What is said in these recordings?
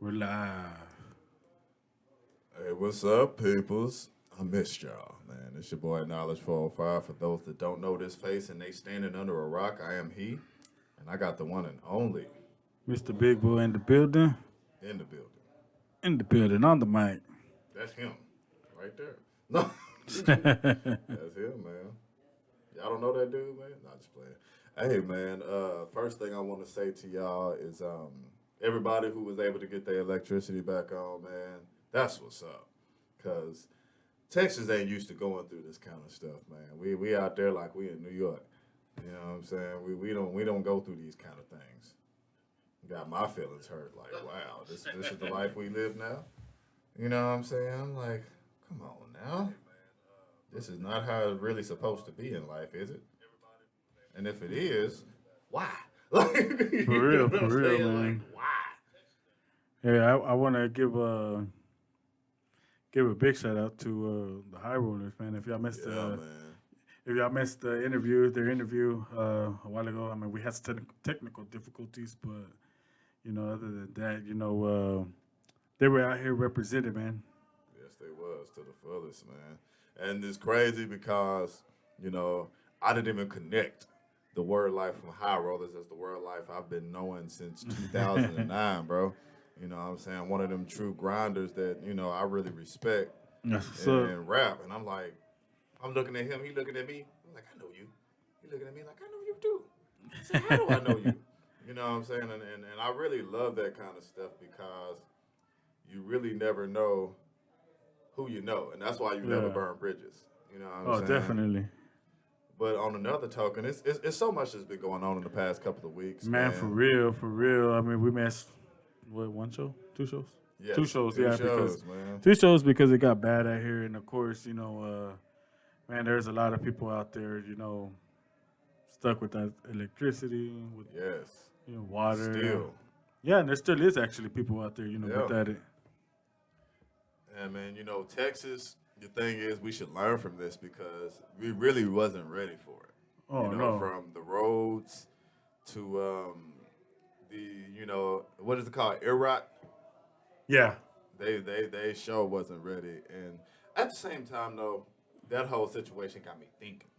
We're live. Hey, what's up, peoples? I missed y'all, man. It's your boy Knowledge405. For those that don't know this face and they standing under a rock, I am he, and I got the one and only Mr. Bigboy in the building. in the building. In the building on the mic. That's him, right there. No, that's him, man. Y'all don't know that dude, man? Not just playing. Hey, man. First thing I want to say to y'all is, everybody who was able to get their electricity back on, man. That's what's up, cause Texas ain't used to going through this kind of stuff, man. We out there like we in New York. You know what I'm saying? We don't go through these kind of things. Got my feelings hurt. Like, wow, this is the life we live now. You know what I'm saying? I'm like, come on now. This is not how it's really supposed to be in life, is it? And if it is, why? Like, For you know real, what for I'm real, saying? Like, man. why? Yeah, I want to give a big shout out to the High Rollers, man. Yeah, man. If y'all missed their interview a while ago, I mean, we had some technical difficulties, but other than that, they were out here represented, man. Yes, they was to the fullest, man. And it's crazy because, I didn't even connect the word life from high rollers as the word life I've been knowing since 2009, bro. You know what I'm saying? One of them true grinders that, I really respect That's what's up. and rap. And I'm like, I'm looking at him, he looking at me. I'm like, I know you. He looking at me like, I know you too. I said, how do I know you? You know what I'm saying? And I really love that kind of stuff because you really never know who you know. And that's why you never Yeah. burn bridges. You know what Oh, I'm saying? definitely, But on another token, it's so much that's been going on in the past couple of weeks, man. For man. real, for real. I mean, we missed what, one show, two shows, two Yes, shows. two Yeah, because shows, man. two shows because it got bad out here, and of course, man, there's a lot of people out there, stuck with that electricity, with Yes, water. still, Yeah, and there still is actually people out there, with yeah. that. And man, Texas. The thing is, we should learn from this because we really wasn't ready for it. Oh no, From the roads to the what is it called, Iraq. yeah, They sure wasn't ready. And at the same time, though, that whole situation got me thinking.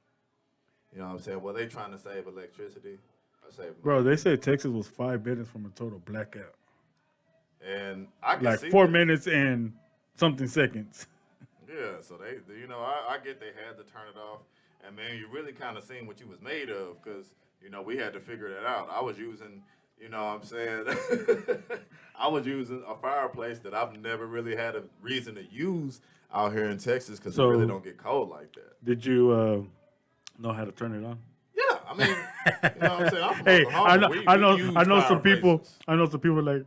You know what I'm saying? Well, they trying to save electricity or save bro. money. They say Texas was 5 minutes from a total blackout, And I can like see four that. minutes and something seconds. Yeah, so I get they had to turn it off. And man, you really kind of seen what you was made of because, we had to figure that out. I was using, what I'm saying, I was using a fireplace that I've never really had a reason to use out here in Texas because it really So, don't get cold like that. did you know how to turn it on? Yeah, I mean, what I'm saying? I'm from Hey, Oklahoma. We I use know some people. fireplaces. I know some people like,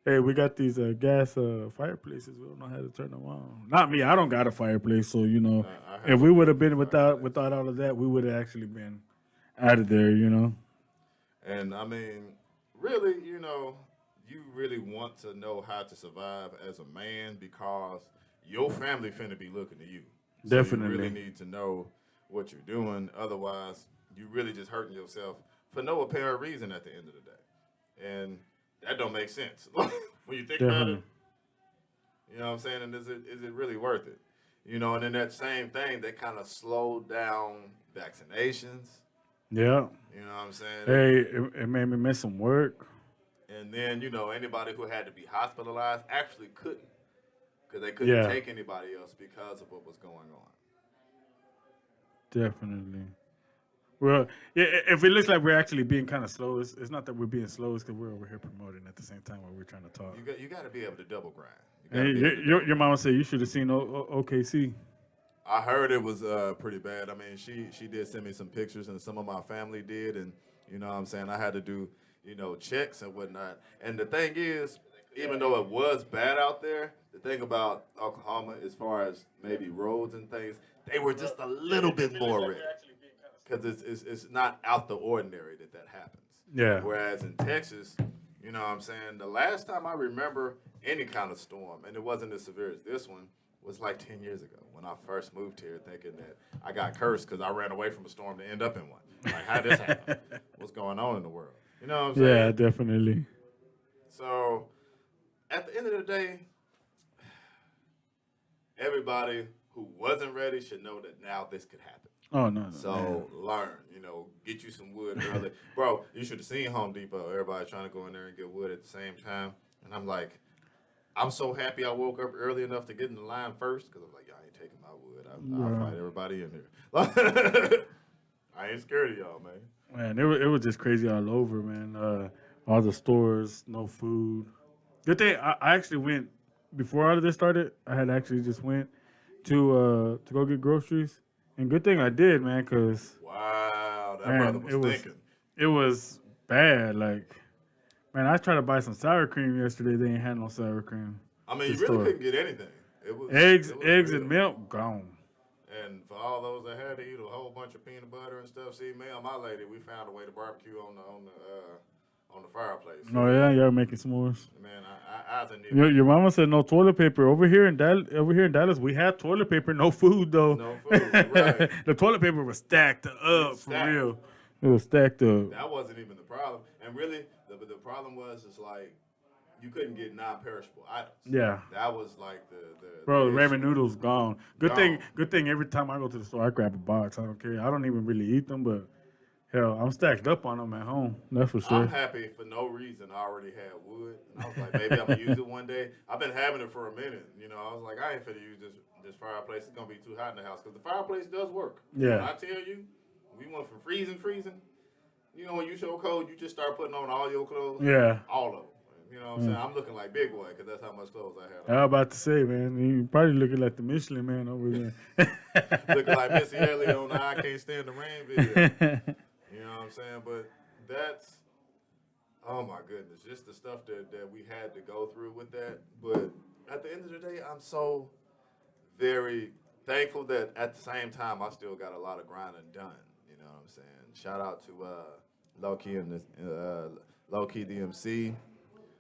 hey, we got these gas fireplaces. We don't know how to turn them on. Not me. I don't got a fireplace, so I if have a we would have beautiful been without fireplace. without all of that, we would have actually been out of there. And I mean, really, you really want to know how to survive as a man because your family finna be looking to you. So you really Definitely, need to know what you're doing. Otherwise, you really just hurting yourself for no apparent reason at the end of the day. And that don't make sense. When you think about it, definitely. you know what I'm saying? And is it really worth it? And in that same thing, they kind of slowed down vaccinations. Yeah. You know what I'm saying? Hey, it made me miss some work. And then, anybody who had to be hospitalized actually couldn't because they couldn't Yeah, take anybody else because of what was going on. definitely. Well, yeah, if it looks like we're actually being kind of slow, it's not that we're being slow. It's because we're over here promoting at the same time while we're trying to talk. You got to be able to double grind. You got to And be able to double your grind. mama said you should have seen OKC. I heard it was pretty bad. I mean, she did send me some pictures, and some of my family did, and what I'm saying, I had to do checks and whatnot. And the thing is, even though it was bad out there, the thing about Oklahoma, as far as maybe roads and things, they were just a little bit more ready because it's not out the ordinary that happens. Yeah, Whereas in Texas, what I'm saying, the last time I remember any kind of storm, and it wasn't as severe as this one, was like 10 years ago when I first moved here, thinking that I got cursed because I ran away from a storm to end up in one. Like, how did this happen? What's going on in the world? You know what I'm yeah, saying? definitely. So at the end of the day, everybody who wasn't ready should know that now this could happen. Oh no, So learn, get you some wood early. Bro, you should have seen Home Depot. Everybody trying to go in there and get wood at the same time. And I'm like, I'm so happy I woke up early enough to get in the line first because I'm like, y'all ain't taking my wood. I'll fight everybody in here. I ain't scared of y'all, man. Man, it was just crazy all over, man. All the stores, no food. Good thing I actually went before all of this started. I had actually just went to go get groceries, and good thing I did, man, because wow, that brother was thinking. It was bad. Like, man, I tried to buy some sour cream yesterday. They ain't had no sour cream. I mean, you really couldn't get anything. It was eggs and milk gone. And for all those that had to eat a whole bunch of peanut butter and stuff, see, me and my lady, we found a way to barbecue on the fireplace. Oh yeah, y'all making s'mores. Man, I was your mama said no toilet paper over here in Dallas. We had toilet paper, no food though. No food, right? The toilet paper was stacked up for real. It was stacked up. That wasn't even the problem, and really, the problem was like you couldn't get non-perishable items. Yeah, that was like the bro. The ramen noodles gone. Good thing. Every time I go to the store, I grab a box. I don't care. I don't even really eat them, but. Hell, I'm stacked up on them at home. That's for sure. I'm happy for no reason. I already had wood. And I was like, maybe I'm going to use it one day. I've been having it for a minute. I was like, I ain't finna use this fireplace. It's going to be too hot in the house. Because the fireplace does work. Yeah. When I tell you, we went from freezing. When you show cold, you just start putting on all your clothes. Yeah. All of them. You know what I'm saying? I'm looking like Bigboy because that's how much clothes I had on. I was about to say, man, you probably looking like the Michelin Man over there. Looking like Missy Elliott on the I Can't Stand the Rain video. You know what I'm saying? But that's, oh my goodness, just the stuff that we had to go through with that. But at the end of the day, I'm so very thankful that at the same time, I still got a lot of grinding done. You know what I'm saying? Shout out to Low-Key DMC.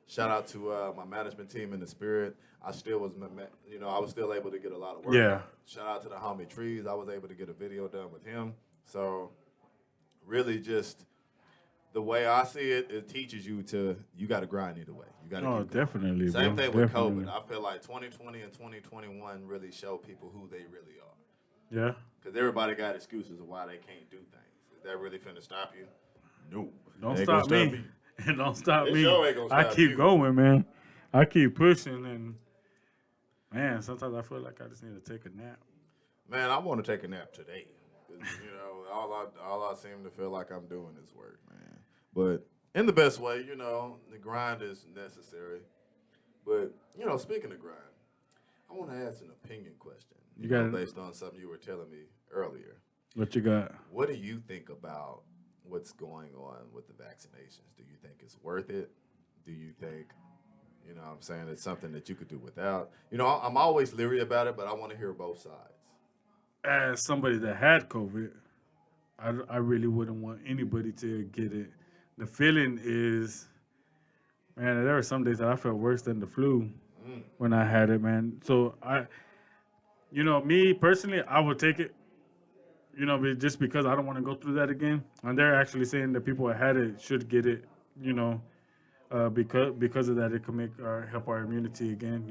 Shout out to my management team in the Spirit. I still was, I was still able to get a lot of work. Yeah. Shout out to the homie Trees. I was able to get a video done with him. So really just the way I see it, it teaches you got to grind either way. You got to keep going. Definitely. Same bro. thing with definitely. COVID. I feel like 2020 and 2021 really show people who they really are. Yeah. Because everybody got excuses of why they can't do things. Is that really finna stop you? No. Don't stop me. Don't stop me. Sure ain't gonna stop I keep you. going, man. I keep pushing, and man, sometimes I feel like I just need to take a nap. Man, I want to take a nap today. All I seem to feel like I'm doing is work, man. But in the best way, the grind is necessary. But, speaking of grind, I want to ask an opinion question. Based on something you were telling me earlier. What you got? What do you think about what's going on with the vaccinations? Do you think it's worth it? Do you think, what I'm saying, it's something that you could do without? I'm always leery about it, but I want to hear both sides. As somebody that had COVID, I really wouldn't want anybody to get it. The feeling is, man, there were some days that I felt worse than the flu when I had it, man. So me personally, I would take it, just because I don't want to go through that again. And they're actually saying that people that had it should get it, because of that, it can help our immunity again,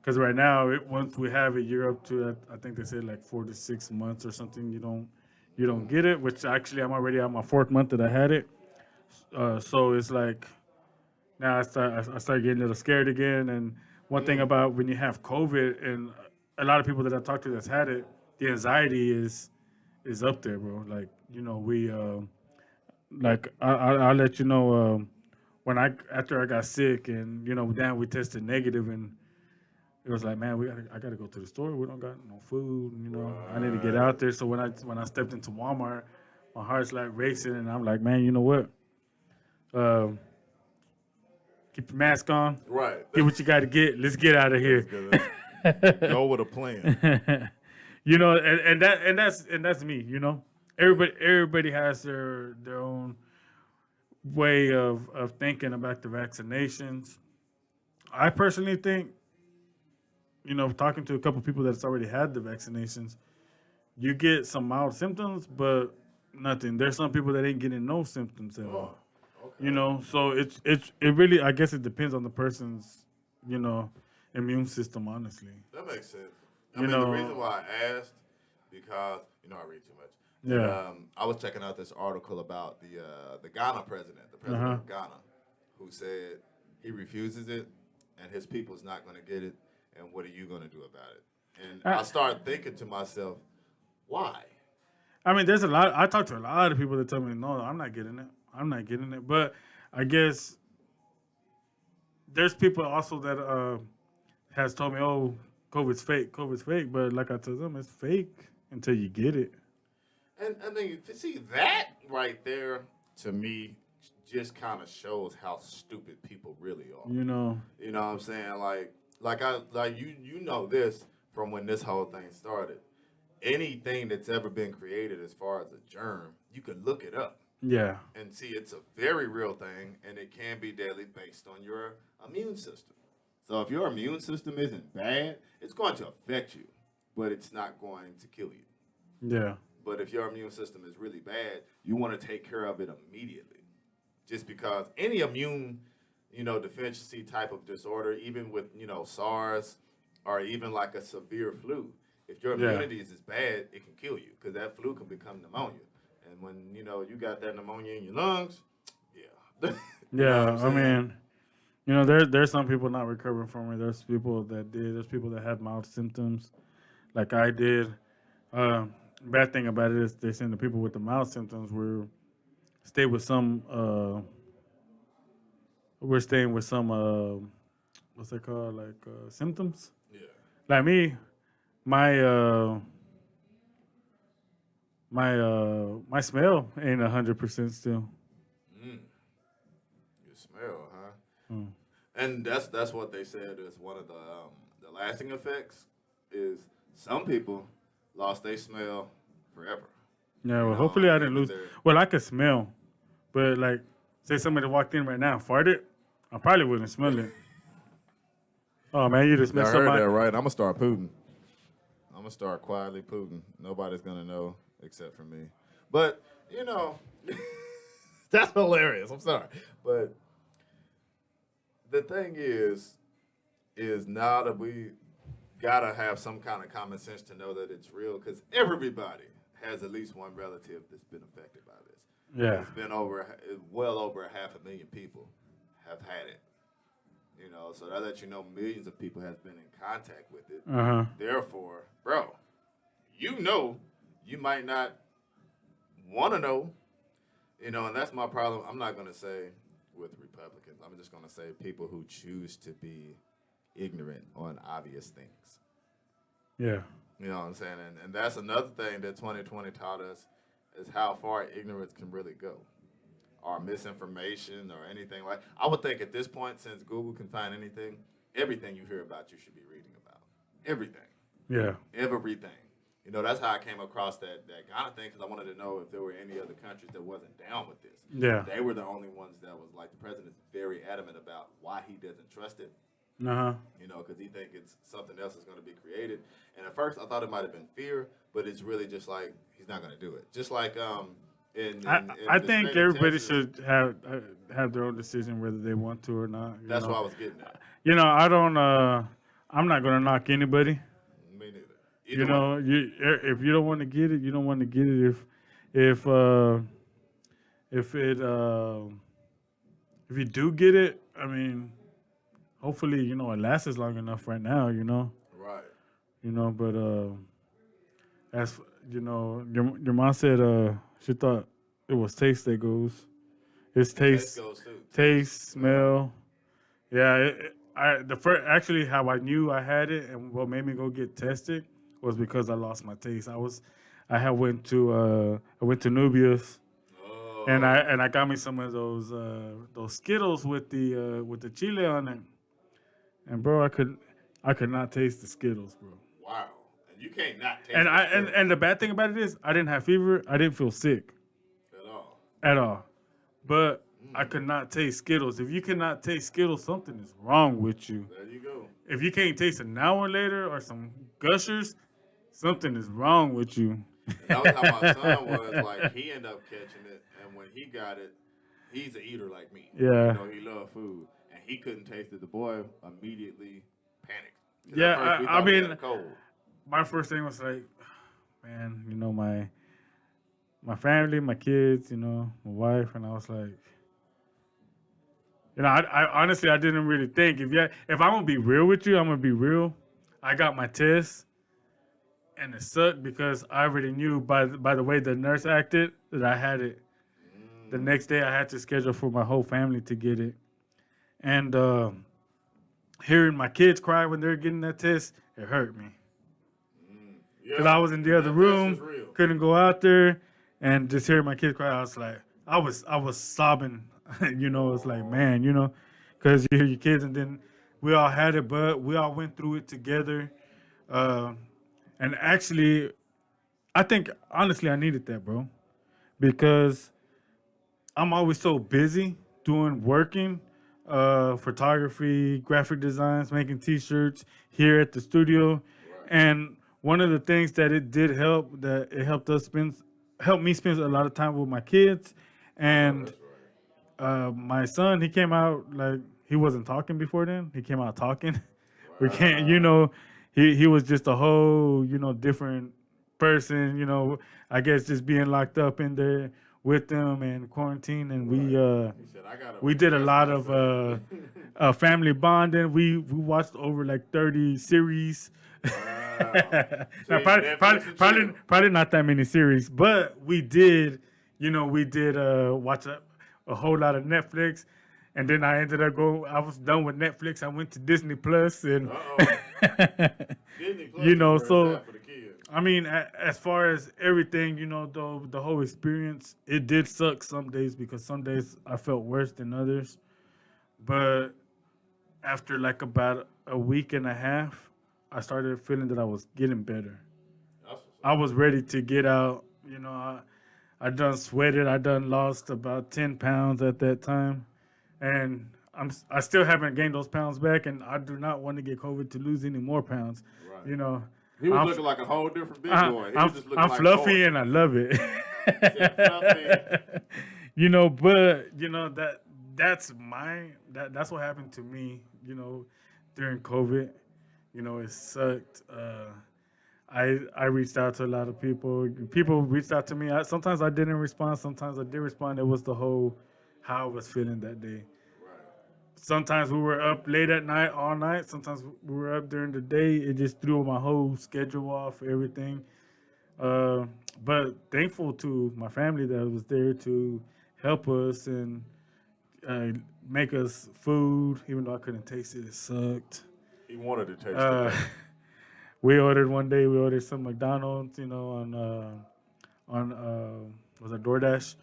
Because right now, once we have it, you're up to, I think they said like 4 to 6 months or something. You don't get it, which actually I'm already on my 4th month that I had it. So it's like now I start getting a little scared again. And one thing about when you have COVID, and a lot of people that I talked to that's had it, the anxiety is up there, bro. Like we I'll let you know when after I got sick and then we tested negative and. It was like, man, I gotta go to the store. We don't got no food. I need to get out there. So when I stepped into Walmart, my heart's like racing, and I'm like, man, you know what? Keep your mask on. Right. Get what you got to get. Let's get out of here. Go with a plan. And that's me. Everybody has their own way of thinking about the vaccinations. I personally think. Talking to a couple people that's already had the vaccinations, you get some mild symptoms, but nothing. There's some people that ain't getting no symptoms at all. Okay. So it really, I guess it depends on the person's immune system. Honestly, That makes sense. I you mean, the reason know, why I asked because I read too much. But yeah, I was checking out this article about the Ghana president, the uh president huh. of Ghana, who said he refuses it, and his people's not going to get it. And what are you going to do about it? And I I, started thinking to myself, why? I mean, there's a lot. I talked to a lot of people that tell me, no, I'm not getting it. I'm not getting it. But I guess there's people also that has told me, oh, COVID's fake. COVID's fake. But like I told them, it's fake until you get it. And I mean, see that right there to me just kind of shows how stupid people really are. You know. You know what I'm saying? Like you know this from when this whole thing started. Anything that's ever been created as far as a germ, you can look it up Yeah. and see it's a very real thing and it can be deadly based on your immune system. So if your immune system isn't bad, it's going to affect you, but it's not going to kill you. Yeah. But if your immune system is really bad, you want to take care of it immediately. Just because any immune, deficiency type of disorder, even with, SARS or even like a severe flu, if your Yeah. immunity is bad, it can kill you because that flu can become pneumonia. And when, you got that pneumonia in your lungs, yeah. You know what Yeah. I'm I saying? mean, there's some people not recovering from it. There's people that did. There's people that had mild symptoms, like I did. Bad thing about it is they saying the people with the mild symptoms were stay with some. We're staying with some. What's that called? Like symptoms. Yeah. Like me, my my smell ain't 100% still. Mm, you smell, huh? Mm. And that's what they said is one of the lasting effects is some people lost their smell forever. Yeah, well, hopefully I didn't Even lose. their Well, I could smell, but like, say somebody walked in right now and farted, I probably wouldn't smell it. Oh man, you just I messed up heard my. that right. I'm gonna start pooting. I'm gonna start quietly pooting. Nobody's gonna know except for me. But that's hilarious. I'm sorry, but the thing is now that we gotta have some kind of common sense to know that it's real, because everybody has at least one relative that's been affected by this. Yeah, It's been well over 500,000 people have had it. So that lets you know millions of people has been in contact with it. uh huh. Therefore, bro, you might not want to know, and that's my problem. I'm not gonna say with Republicans. I'm just gonna say people who choose to be ignorant on obvious things. Yeah, You know what I'm saying? And that's another thing that 2020 taught us is how far ignorance can really go. Or misinformation or anything like. I would think at this point, since Google can find anything, everything you hear about you should be reading about. Everything. yeah, Everything. That's how I came across that Ghana thing, because I wanted to know if there were any other countries that wasn't down with this. yeah. They were the only ones that was like, the president's very adamant about why he doesn't trust it. Uh huh. Because he think it's something else is going to be created. And at first, I thought it might have been fear, but it's really just like he's not going to do it. Just like I the think state of everybody Texas, should have their own decision whether they want to or not. that's what I was getting at. I don't. I'm not gonna knock anybody. Me neither. You Either way. know, if you don't want to get it, you don't want to get it. If uh, if it if you do get it, I mean, hopefully it lasts long enough right now. Right. But as your mom said, she thought it was taste that goes. It's Taste taste, goes too. taste, smell. Yeah, the first actually how I knew I had it and what made me go get tested was because I lost my taste. I had went to Nubius Oh. and I got me some of those Skittles with the chile on it, and bro, I could not taste the Skittles, bro. Wow. And you can't not taste And I it and the bad thing about it is I didn't have fever. I didn't feel sick at all. at all, but I could not taste Skittles. If you cannot taste Skittles, something is wrong with you. There you go. If you can't taste it an hour later or some gushers, something is wrong with you. That was how my son was. Like, he ended up catching it, and when he got it, he's an eater like me. Yeah. He loved food, and and he couldn't taste it. The boy immediately panicked. 'Cause Yeah, at first we I thought he had a mean, cold. my first thing was like, man, my family, my kids, my wife, and I was like, I honestly I didn't really think if I'm gonna be real with you, I'm gonna be real. I got my test, and it sucked because I already knew by the way the nurse acted that I had it. The next day, I had to schedule for my whole family to get it, and hearing my kids cry when they're getting that test, it hurt me because I Yeah, was in the other that test is room, real. couldn't go out there, and just hearing my kids cry, I was like, I was sobbing, it's like, man, because you hear your kids, and then we all had it, but we all went through it together, uh, and actually, I think honestly, I needed that, bro, because I'm always so busy working, photography, graphic designs, making T-shirts here at the studio, and one of the things that it did help that it helped me spend a lot of time with my kids, and That's right. my son he came out like he wasn't talking before then. He came out talking. We can't, Wow. he was just a whole different person. I guess just being locked up in there with them and quarantine, and Right. He said, "I gotta we did a express lot of myself." family bonding. We watched over like 30 series. Wow. Now, See, Netflix and chill. probably not that many series, but we did. We did watch a whole lot of Netflix, and then I ended up going. I was done with Netflix. I went to Disney Plus, and Uh-oh. Disney Plus is where it's so at for the kids. I mean, as far as everything, the whole experience, it did suck some days because some days I felt worse than others. But after like about a week and a half, I started feeling that I was getting better. That's what's I up. was ready to get out. I done sweated. I done lost about 10 pounds at that time, and I still haven't gained those pounds back, and I do not want to get COVID to lose any more pounds. Right. You know, He was I'm looking like a whole different big I, boy. He I'm was just looking I'm like fluffy toy. and I love it. He said fluffy. But that's what happened to me. During COVID. It sucked. I reached out to a lot of people. People reached out to me. Sometimes I didn't respond. Sometimes I did respond. It was the whole how I was feeling that day. Right. Sometimes we were up late at night, all night. Sometimes we were up during the day. It just threw my whole schedule off, everything. Uh, but thankful to my family that was there to help us and uh, make us food, even though I couldn't taste it. It sucked. He wanted to taste Uh, it. we ordered one day. We ordered some McDonald's, on was it DoorDash,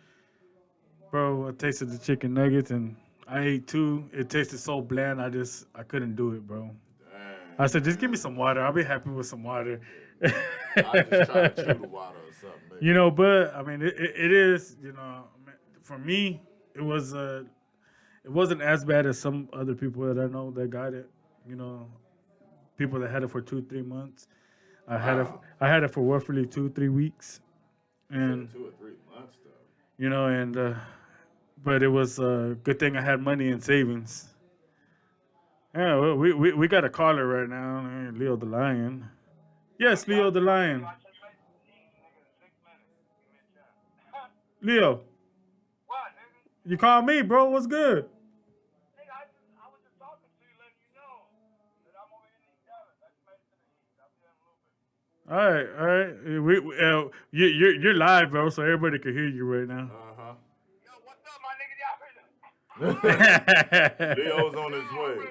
bro. I tasted the chicken nuggets and I ate two. It tasted so bland. I couldn't do it, bro. I Dang. said, just give me some water. I'll be happy with some water. I just try to chew the water or something. Maybe. But I mean, it is, for me, it wasn't as bad as some other people that I know that got it. You know, people that had it for 2-3 months. Wow. I had it for roughly 2-3 weeks, Said and 2 or 3 months though. but it was a good thing I had money in savings. Yeah, well, we got a caller right now, Leo the Lion. Yes, Leo the Lion. Leo, What, nigga? you called me, bro. What's good? Nigga, I was just talking to you, letting you know that I'm over in East Dallas. I just made it to the East. I'll be there in a little bit. All right, all right. You're live, bro, so everybody can hear you right now. Uh Yo, what's up, my nigga? Y'all ready? huh. Leo's on his way.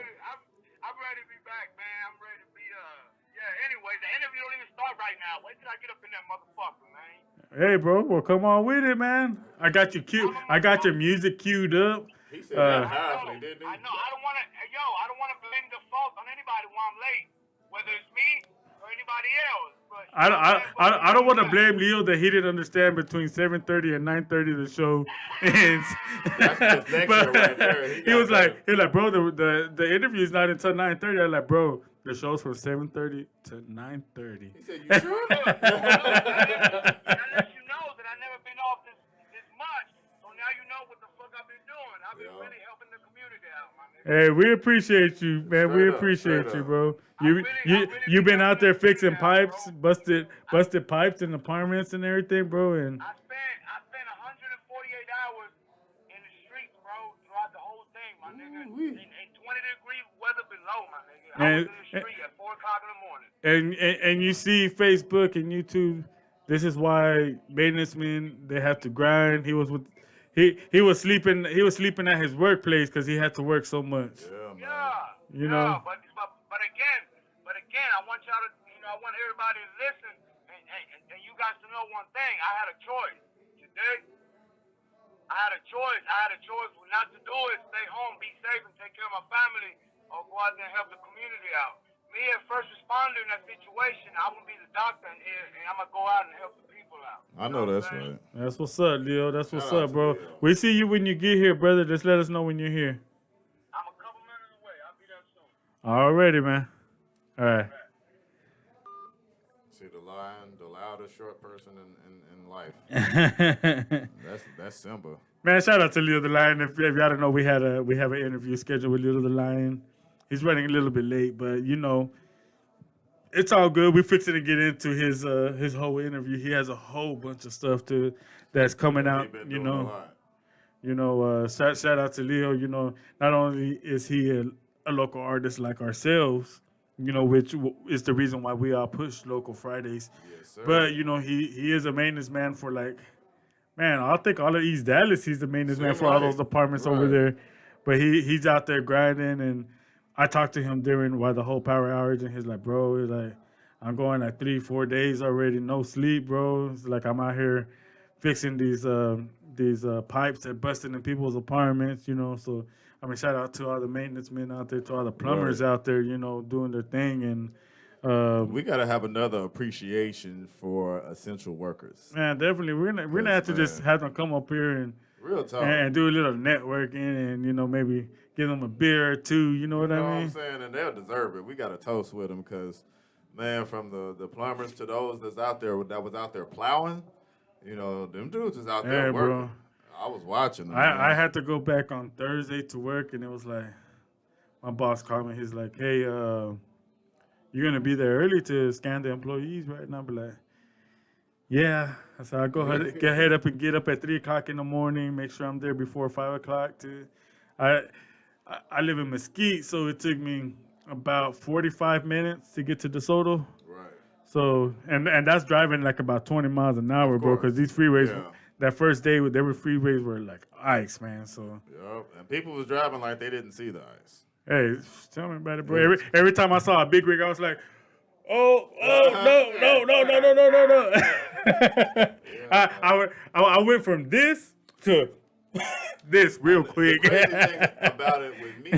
I'm ready to be back, man. I'm ready to be, yeah, anyway, the interview don't even start right now. Wait till I get up in that motherfucker, man. Hey, bro. Well, come on with it, man. I got your music queued up. He said that Uh, powerfully, didn't he? I know. I don't want to, I don't want to blame the fault on anybody while I'm late, whether it's me or anybody else. But I don't want to blame Leo that he didn't understand between 7:30 and 9:30 the show ends. That's dyslexia right there. He was like, bro, the interview is not until 9:30. I'm like, bro, the show's from 7:30 to 9:30. He said, "You sure?" I let you know that I never been off this much. So now now you know what the fuck I've been doing. I've been really helping the community out, my nigga. Hey, we appreciate you, man. We Straight up, appreciate straight you, up. bro. I You really you be been out helping there the community fixing out, pipes, bro. busted pipes in apartments and everything, bro. And I spent 148 hours in the streets, bro, throughout the whole thing, my nigga. In 20-degree weather below, my nigga. I was in the street at 4 o'clock in the morning. and you see Facebook and YouTube. This is why maintenance men, they have to grind. He was sleeping at his workplace because he had to work so much. Yeah, man. Yeah, You know? but again, I want y'all to, I want everybody to listen, and you guys to know one thing. I had a choice. You dig? I had a choice. Not to do it. Stay home, be safe, and take care of my family, or go out there and help the community out. Me as first responder in that situation, I'm gonna be the doctor, and I'm gonna go out and help the people out. I know that's right. That's what's up, Leo. That's what's Shout up, out to bro. Leo. We see you when you get here, brother. Just let us know when you're here. I'm a couple minutes away. I'll be there soon. Alrighty, man. All right. See the loudest short person in life. That's Simba. Man, shout out to Leo the Lion. If y'all don't know, we have an interview scheduled with Leo the Lion. He's running a little bit late, but it's all good. We're fixing to get into his whole interview. He has a whole bunch of stuff that's coming out. He been doing a lot. Shout out to Leo. Not only is he a local artist like ourselves, which is the reason why we all push Local Fridays. Yes, sir. But he is a maintenance man for I think all of East Dallas. He's the maintenance man for all those apartments over Right. there. But he's out there grinding, and I talked to him during the whole power outage, and he's like, bro, I'm going 3-4 days already, no sleep, bro. It's like I'm out here fixing these pipes that busted in people's apartments, So shout out to all the maintenance men out there, to all the plumbers out there, doing their thing, and We gotta have another appreciation for essential workers. man, definitely we're gonna have to just have them come up here and Real talk. and do a little networking, and maybe give them a beer or two. You know what You know I what mean? I'm saying? And they'll deserve it. We got to toast with them because, man, from the plumbers to those that was out there plowing, them dudes is out there Yeah, working. bro. I was watching them. I had to go back on Thursday to work, and it was like my boss called me. He's like, "Hey, you're gonna be there early to scan the employees, right?" And I'll be like, "Yeah." I said, "I'll go head up and get up at 3 o'clock in the morning. Make sure I'm there before 5 o'clock." I live in Mesquite, so it took me about 45 minutes to get to DeSoto. Right. So and that's driving like about 20 miles an hour, bro. Because these freeways, Yeah. that first day, freeways were like ice, man. So Yep. And people was driving like they didn't see the ice. hey, tell me about it, bro. Every time I saw a big rig, I was like, oh no. I went from this to this real quick. The crazy thing about it with me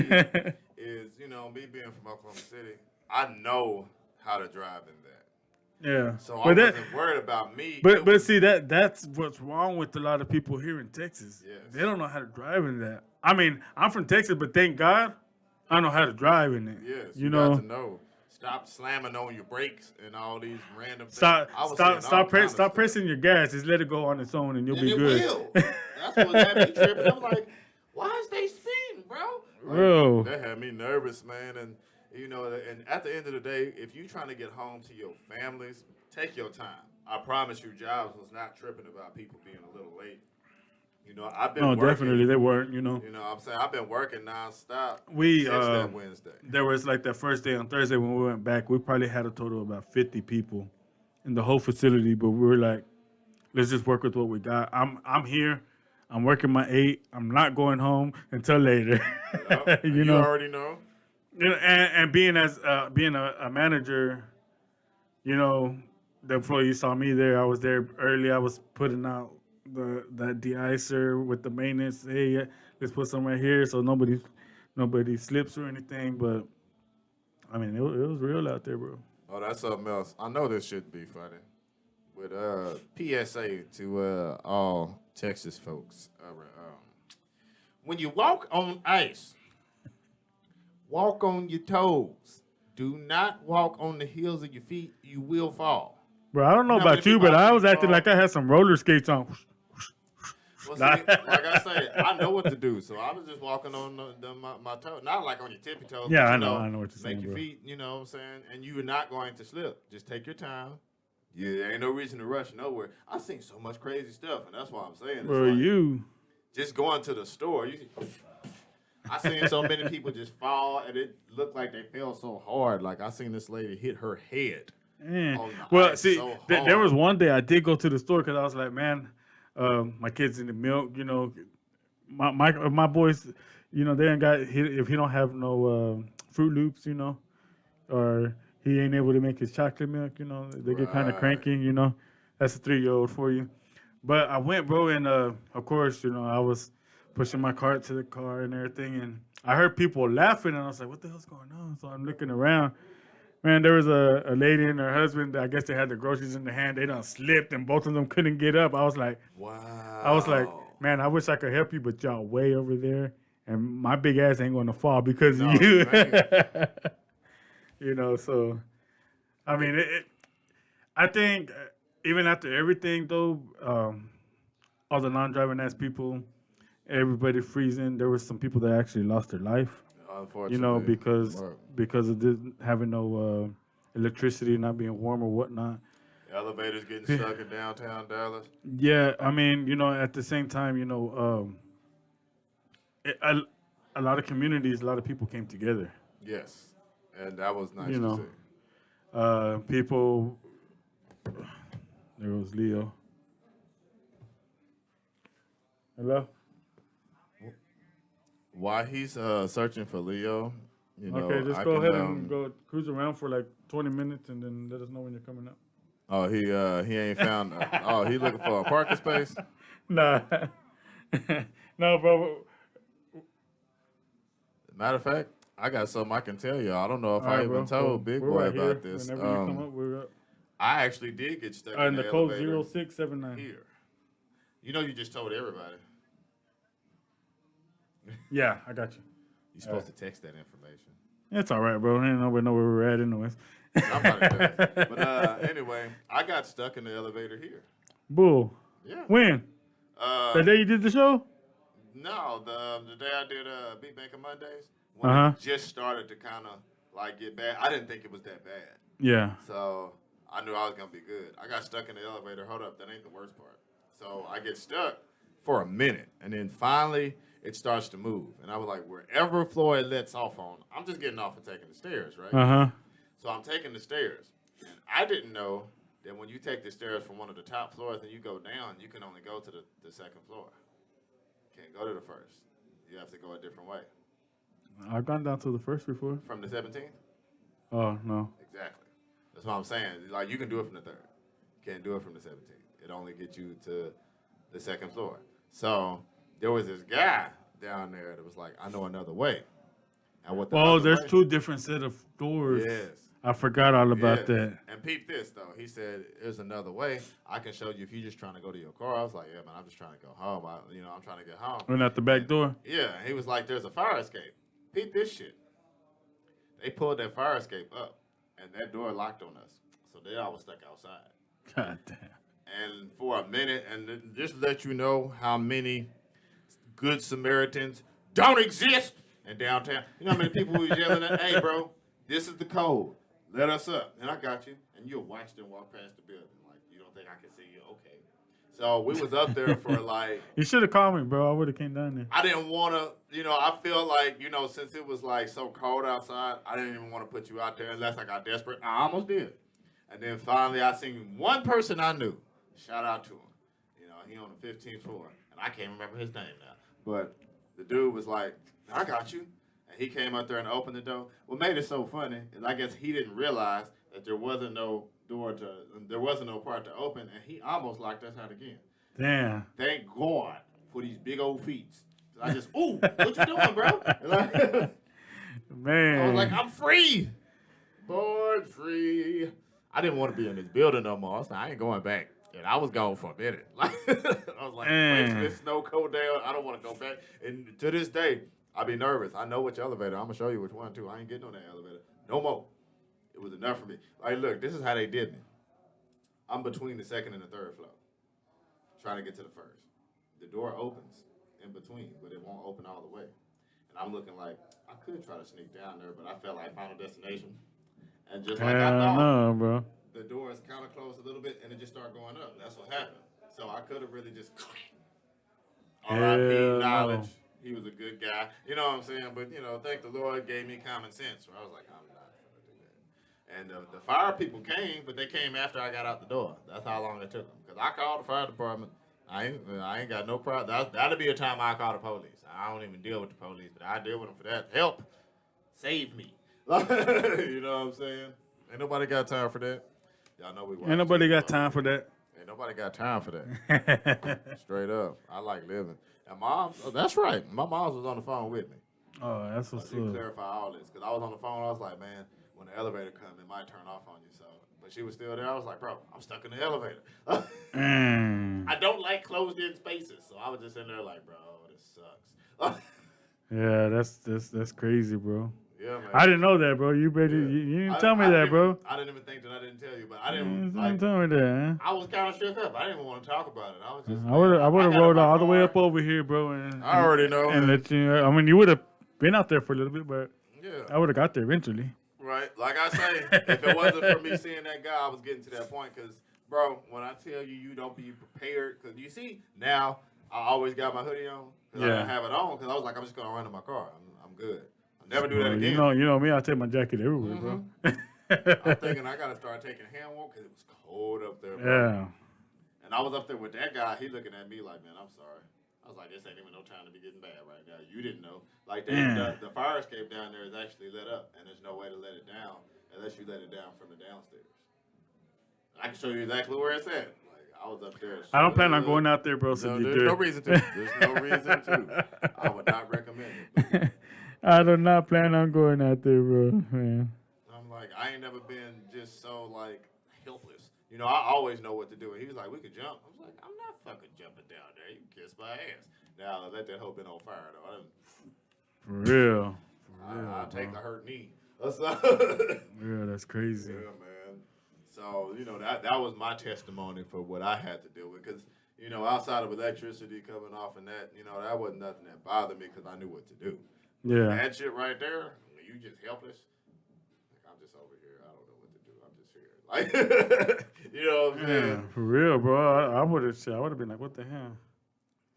is, me being from Oklahoma City, I know how to drive in that. Yeah. So I wasn't worried about me. But see that's what's wrong with a lot of people here in Texas. Yes. They don't know how to drive in that. I mean, I'm from Texas, but thank God I know how to drive in it. Yes, you got know. to know. Stop slamming on your brakes and all these random things. Stop pressing your gas. Just let it go on its own, and you'll be good. Will. That's what had me tripping. I'm like, why is they speeding, bro? Bro. That had me nervous, man. And and at the end of the day, if you're trying to get home to your families, take your time. I promise you, Jobs was not tripping about people being a little late. I've been working. Definitely they weren't. I'm saying I've been working nonstop We since that Wednesday. There was like that first day on Thursday when we went back. We probably had a total of about 50 people in the whole facility, but we were like, let's just work with what we got. I'm here. I'm working my 8. I'm not going home until later. Yep. You already know. And being a manager, the employees saw me there. I was there early. I was putting out that de-icer with the maintenance. Hey, let's put some right here so nobody slips or anything. But I mean, it was real out there, bro. Oh, that's something else. I know this shouldn't be funny. With PSA to all Texas folks. When you walk on ice, walk on your toes. Do not walk on the heels of your feet. You will fall. Bro, I don't know about you, but I was acting like I had some roller skates on. Well, see, like I say, I know what to do, so I was just walking on my toe, not like on your tippy toes. Yeah, but, I know what you're make saying, your bro. feet, you know what I'm saying, and you are not going to slip. Just take your time. Yeah, there ain't no reason to rush nowhere. I've seen so much crazy stuff, and that's why I'm saying it's Bro, like you. just going to the store. I seen so many people just fall, and it looked like they fell so hard. Like I seen this lady hit her head. Man. on the Well, ice see, so there was hard. one day I did go to the store because I was like, man, my kids in the milk, you know, my boys, you know, they ain't got if he don't have no Fruit Loops, you know, or he ain't able to make his chocolate milk, you know, they get kind of Right. cranky, you know. That's a 3-year-old for you. But I went, bro, and of course, you know, I was pushing my cart to the car and everything, and I heard people laughing, and I was like, what the hell's going on? So I'm looking around. Man, there was a lady and her husband. I guess they had the groceries in their hand. They done slipped, and both of them couldn't get up. I was like, Wow. man, I wish I could help you, but y'all way over there, and my big ass ain't gonna fall because No, of you. you ain't. You know, so I mean, I think even after everything though, all the non-driving ass people, everybody freezing. There was some people that actually lost their life. You know, Unfortunately. Mark. because of this, having no electricity, not being warm or whatnot. Elevators getting stuck in downtown Dallas. Yeah, I mean, you know, at the same time, you know, it, a lot of communities, a lot of people came together. Yes. And that was nice You to know, see. people. There was Leo. Hello. While he's searching for Leo, you know, Okay, just I go can, ahead and go cruise around for like 20 minutes, and then let us know when you're coming up. Oh, he ain't found. Oh, he looking for a parking space. Nah, no, bro. Matter of fact, I got something I can tell you. I don't know if All I right, even bro. told Well, Big we're Boy right here. about this. Whenever you come up, we're up. I actually did get stuck in And the the code elevator 0679. here. You know, you just told everybody. Yeah, I got you. You're supposed to text that information. It's all right, bro. Ain't nobody know where we're at, anyways. Somebody does. But anyway, I got stuck in the elevator here. Bull. Yeah. When? The day you did the show? No, the day I did Beat Maker Mondays, when Uh-huh. it just started to kind of like get bad. I didn't think it was that bad. Yeah. So I knew I was gonna be good. I got stuck in the elevator. Hold up, that ain't the worst part. So I get stuck for a minute, and then finally it starts to move, and I was like, wherever floor it lets off on, I'm just getting off and taking the stairs, right? Uh-huh. So I'm taking the stairs, and I didn't know that when you take the stairs from one of the top floors and you go down, you can only go to the second floor. Can't go to the first. You have to go a different way. I've gone down to the first before. From the 17th? Oh, no. Exactly. That's what I'm saying. Like, you can do it from the third. You can't do it from the 17th. It only gets you to the second floor. So there was this guy down there that was like, I know another way. And what the Oh, other there's way- two different set of doors. Yes. I forgot all about Yes. that. And peep this, though. He said, there's another way. I can show you if you're just trying to go to your car. I was like, yeah, man, I'm just trying to go home. I'm trying to get home. Went out the back door. Yeah, he was like, there's a fire escape. Peep this shit. They pulled that fire escape up, and that door locked on us. So they all was stuck outside. God damn. And for a minute, and just let you know how many good Samaritans don't exist in downtown. You know how many people who was yelling at, hey, bro, this is the code. Let us up. And I got you. And you'll watch them walk past the building. Like, you don't think I can see you? Okay. So we was up there for like, You should have called me, bro. I would have came down there. I didn't want to, I feel like, since it was like so cold outside, I didn't even want to put you out there unless I got desperate. I almost did. And then finally I seen one person I knew. Shout out to him. He on the 15th floor. And I can't remember his name now. But the dude was like, I got you. And he came out there and opened the door. What made it so funny is I guess he didn't realize that there wasn't no part to open, and he almost locked us out again. Damn. Thank God for these big old feet. I just, ooh, what you doing, bro? Like, Man. I was like, I'm free. Board free. I didn't want to be in this building no more. I was like, I ain't going back. And I was gone for a minute. Like, I was like, wait till this snow cold down. I don't want to go back. And to this day, I be nervous. I know which elevator. I'm going to show you which one, too. I ain't getting on that elevator. No more. It was enough for me. Like, look, this is how they did me. I'm between the second and the third floor, trying to get to the first. the door opens in between, but it won't open all the way. And I'm looking like I could try to sneak down there, but I felt like Final Destination. And just like I thought, no, bro. the doors kind of closed a little bit, and it just started going up. That's what happened. So I could have really just. R.I.P. Knowledge. He was a good guy. You know what I'm saying? But, thank the Lord gave me common sense. Where I was like, I'm not going to do that. And the fire people came, but they came after I got out the door. That's how long it took them. Because I called the fire department. I ain't got no problem. That'll be a time I call the police. I don't even deal with the police, but I deal with them for that. Help. Save me. You know what I'm saying? Ain't nobody got time for that. Y'all know we Ain't nobody got time for that. Ain't nobody got time for that. Straight up. I like living. And that's right. My mom was on the phone with me. Oh, that's what's To up. clarify all this. Because I was on the phone. I was like, man, when the elevator comes, it might turn off on you. So, but she was still there. I was like, bro, I'm stuck in the elevator. I don't like closed-in spaces. So I was just in there like, bro, this sucks. Yeah, that's crazy, bro. Yeah, man. I didn't know that, bro. You didn't tell me that, bro. I didn't even think that I didn't tell you, but I You didn't. didn't tell me that, huh? I was kind of shook up. I didn't even want to talk about it. I was just. I would have rolled all the way up over here, bro. And, I already know. And let you. I mean, you would have been out there for a little bit, but Yeah. I would have got there eventually. Right. Like I say, if it wasn't for me seeing that guy, I was getting to that point. Because, bro, when I tell you, you don't be prepared. Because you see, now I always got my hoodie on. Because I didn't have it on. Because I was like, I'm just going to run to my car. I'm good. I'll never do that again. You know me. I take my jacket everywhere, bro. I'm thinking I got to start taking hand warm because it was cold up there, bro. Yeah. And I was up there with that guy. He looking at me like, man, I'm sorry. I was like, this ain't even no time to be getting bad right now. You didn't know. Like, the fire escape down there is actually lit up, and there's no way to let it down unless you let it down from the downstairs. I can show you exactly where it's at. Like, I was up there. I don't plan on going out there, bro. So there's no reason to. There's no reason to. I would not recommend it. I do not plan on going out there, bro. Man. I'm like, I ain't never been just so, like, helpless. I always know what to do. And he was like, we could jump. I was like, I'm not fucking jumping down there. You can kiss my ass. Now, let that hoe been on fire, though. For real. I'll take the hurt knee. Yeah, that's crazy. Yeah, man. So, that was my testimony for what I had to deal with. Because, outside of electricity coming off and that, that wasn't nothing that bothered me because I knew what to do. Yeah. That shit right there, you just helpless. Like, I'm just over here. I don't know what to do. I'm just here. Like, you know what I'm saying? Yeah, for real, bro. I would have been like, what the hell?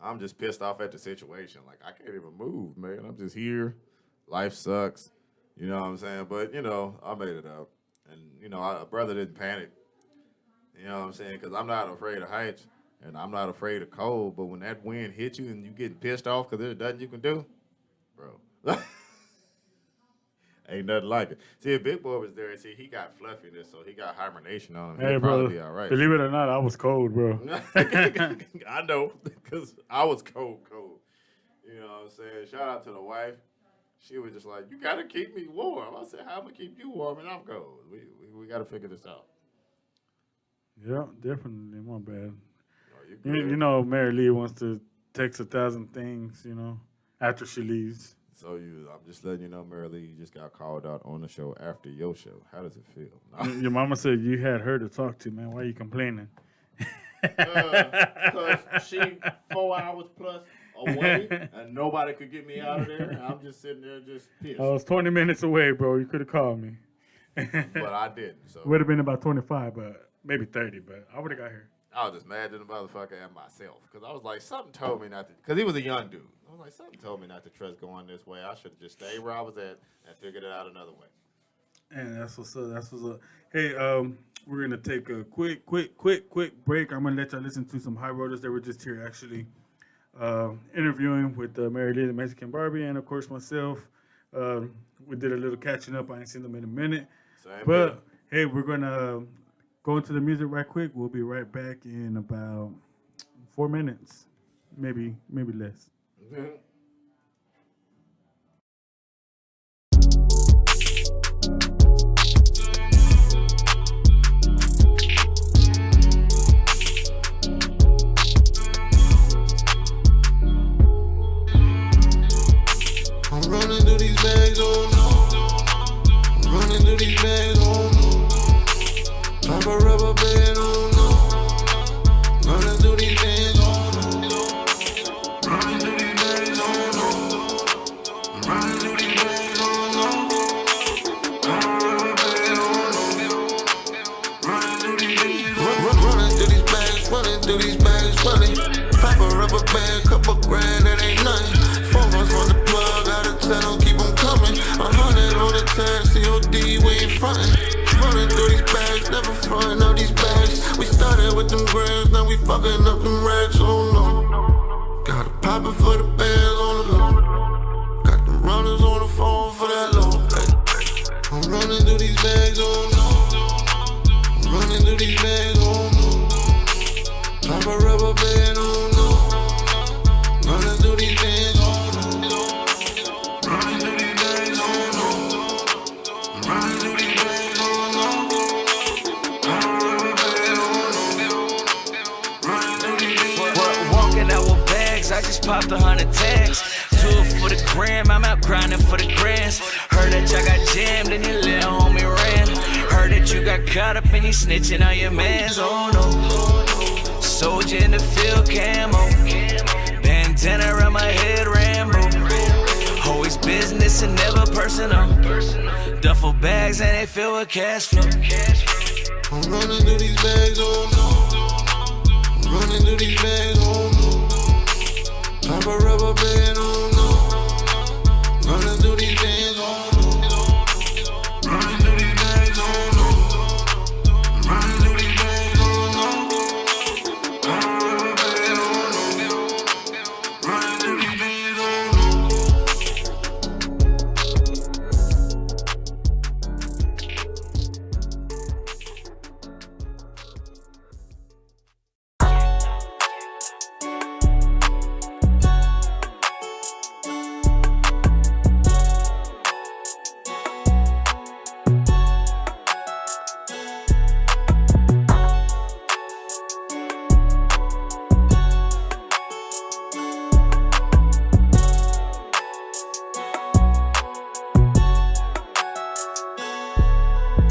I'm just pissed off at the situation. Like, I can't even move, man. I'm just here. Life sucks. You know what I'm saying? But, I made it up. And, a brother didn't panic. You know what I'm saying? Because I'm not afraid of heights. And I'm not afraid of cold. But when that wind hits you and you getting pissed off because there's nothing you can do, bro. Ain't nothing like it. See, if Bigboy was there, he got fluffiness, so he got hibernation on him. Hey, He'd bro. probably be all right. Believe it or not, I was cold, bro. I know, because I was cold. You know what I'm saying? Shout out to the wife. She was just like, you got to keep me warm. I said, how am I going to keep you warm and I'm cold? We got to figure this out. Yeah, definitely. My bad. Oh, Mary Lee wants to text 1,000 things, after she leaves. So I'm just letting you know, Mary Lee, you just got called out on the show after your show. How does it feel? Your mama said you had her to talk to, man. Why are you complaining? Because she 4 hours plus away, and nobody could get me out of there. And I'm just sitting there just pissed. I was 20 minutes away, bro. You could have called me. But I didn't. So Would have been about 25, but maybe 30, but I would have got here. I was just mad at the motherfucker and myself. Because I was like, something told me not to. Because he was a young dude. I was like, something told me not to trust going this way. I should have just stayed where I was at and figured it out another way. And that's what's up. That's what's up. Hey, we're gonna take a quick break. I'm gonna let y'all listen to some high rollers that were just here actually interviewing with Mary Lee, the Mexican Barbie, and of course myself. We did a little catching up. I ain't seen them in a minute. But hey, we're gonna go into the music right quick. We'll be right back in about 4 minutes, maybe less. Mm-hmm. I'm running through these bags, oh no. I'm running through these bags, oh no. Like a rubber band, oh no. Running through these bags, oh no. bag, couple grand, that ain't nothing. 4 months from the plug, out of 10, don't keep them coming. 100 on the tag, COD, we ain't frontin'. Running through these bags, never frontin' up these bags. We started with them grams, now we fucking up them racks, oh no. Got a poppin' for the bands on the low. Got them runners on the phone for that low. I'm running through these bags, oh no. I'm running through these bags, oh no. Pop a rubber band, oh no. Running through these bags, oh no. Running through these bags, oh no. Running through these bags, oh no. Pop a rubber band, oh no. Running through these bags. Walking out with bags, I just popped 100 tags. 2 for the gram, I'm out grinding for the grands. Heard that y'all got jammed and your little homie ran. Heard that you got caught up and you snitching on your mans, oh no. Soldier in the field camo, bandana around my head Rambo. Always business and never personal. Duffel bags and they fill with cash flow. I'm running through these bags, oh no. I'm running through these bags, oh no. Pop a rubber band, oh no. Running through these bags, oh no. Running through these bags, oh no. Running through these bags, oh no. Pop a rubber band, oh no. Running through these bags, oh no.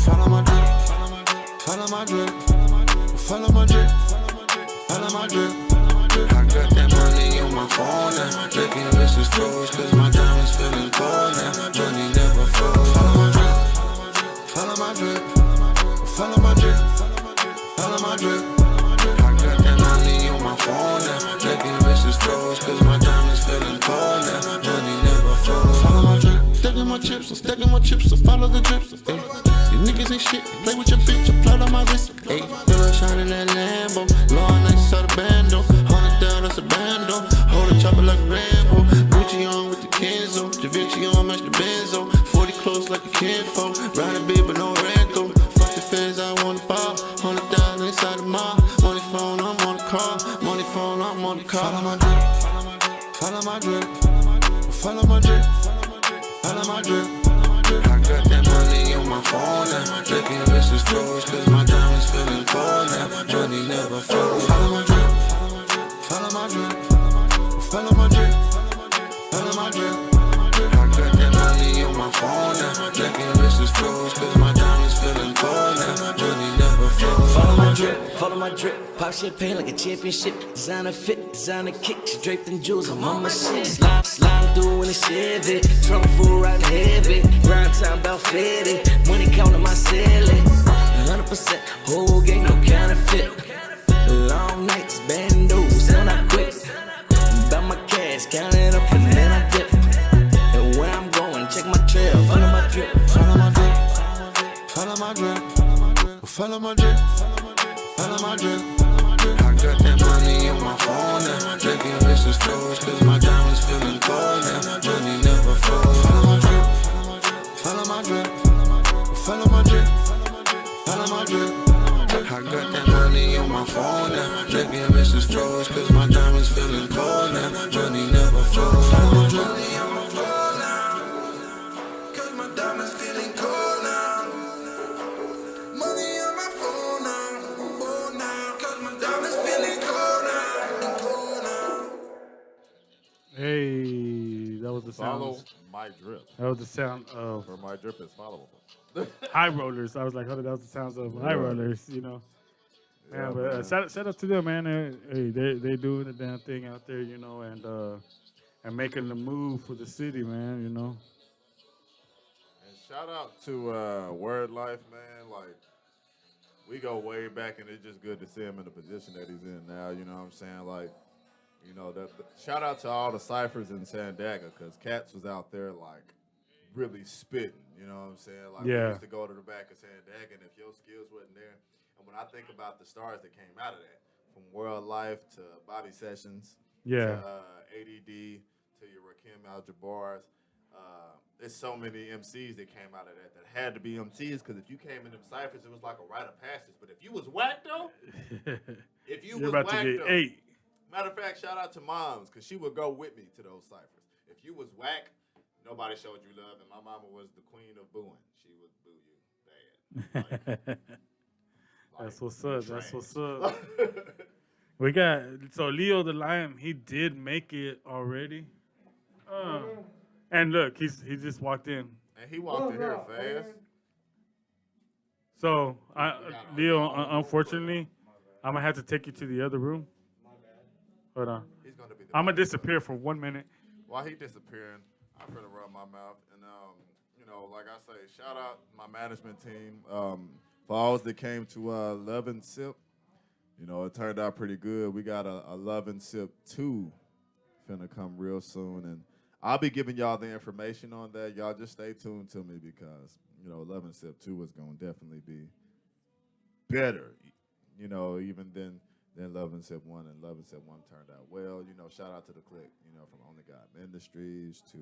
Follow my drip, follow my drip, follow my drip, follow my drip. I got that money on my phone now. Drinking wrist froze, cause my diamonds feeling cold now. Money never froze. Follow my drip, follow my drip, follow my drip, follow my drip. I got that money on my phone now. Drinking wrist froze, cause my diamonds feeling cold now. Money never froze. Follow my drip, stacking my chips, I'm stacking my chips, so follow the drips. Ay. These niggas ain't shit, play with your bitch, apply on my wrist. Ayy, girl, shining that Lambo. Long nights saw the bando. 100,000, that's a bando. Hold the chopper like Rambo. Gucci on with the Kenzo. Da Vinci on, match the Benzo. 40 close like a kinfolk. Riding big, but no rental. Fuck the feds, I want to fall. 100,000 inside the mall. Money phone, I'm on the car. Money phone, I'm on the car. Follow my drip, follow my drip, follow my drip, follow my drip. I got that money on my phone now. Drinking wrist froze, cause my diamonds feeling cold now. Money never froze. Follow my drip, follow my drip, follow my drip, follow my drip. I got that money on my phone now. Drinking wrist froze, cause my diamonds feeling cold now. Money never froze. Follow my drip, follow my drip. Pop champagne like a championship. Designer fit, designer kick. She draped in jewels, I'm on my shit. Slide through in a Chevy. Trunk full riding heavy. Grind time about 50. Money counting my ceiling. 100% whole game, no counterfeit. Long nights, bandos, and I quit. About my cash, count it up and then I dip. And where I'm going, check my trail. Follow my drip, follow my drip, follow my drip, follow my drip, follow my drip. I got that money on my phone now. Drinking wrist froze, cause my diamonds feeling cold now. Money never froze. Follow my drip, follow my drip, follow my drip, follow my drip. I got that money on my phone now. Drinking wrist froze, cause my diamonds feeling cold now. Money never froze. Follow my drip. Hey, that was the Follow sound. my drip. That was the sound of For my drip is followable. high rollers. I was like, oh, that was the sounds of high rollers, you know. Yeah, but man. shout out to them, man. Hey, they doing the damn thing out there, you know, and making the move for the city, man. You know. And shout out to Word Life, man. Like, we go way back, and it's just good to see him in the position that he's in now. You know what I'm saying? Like, You know, shout out to all the ciphers in Sandaga because Cats was out there like really spitting. You know what I'm saying? Like we used to go to the back of Sandaga, and if your skills wasn't there, and when I think about the stars that came out of that, from World Life to Bobby Sessions, to ADD, to your Rakim Al-Jabars, there's so many MCs that came out of that had to be MCs because if you came in them ciphers, it was like a rite of passage. But if you was whack though, You're about to get 8. Matter of fact, shout out to Moms, because she would go with me to those ciphers. If you was whack, nobody showed you love, and my mama was the queen of booing. She would boo you bad. That's what's up. That's what's up. We got, so Leo the Lion, he did make it already. And look, he just walked in. And he walked in here fast. So, Leo, unfortunately, I'm going to have to take you to the other room. Hold on. He's gonna be I'm going to disappear for 1 minute. While he disappearing, I'm gonna rub my mouth. And, you know, like I say, shout out my management team. For all that came to Love and Sip, you know, it turned out pretty good. We got a Love and Sip 2 finna come real soon. And I'll be giving y'all the information on that. Y'all just stay tuned to me because, you know, Love and Sip 2 is going to definitely be better, you know, even than Love and Sip 1. And Love and Sip 1 turned out well. You know, shout out to the clique, you know, from Only God Industries to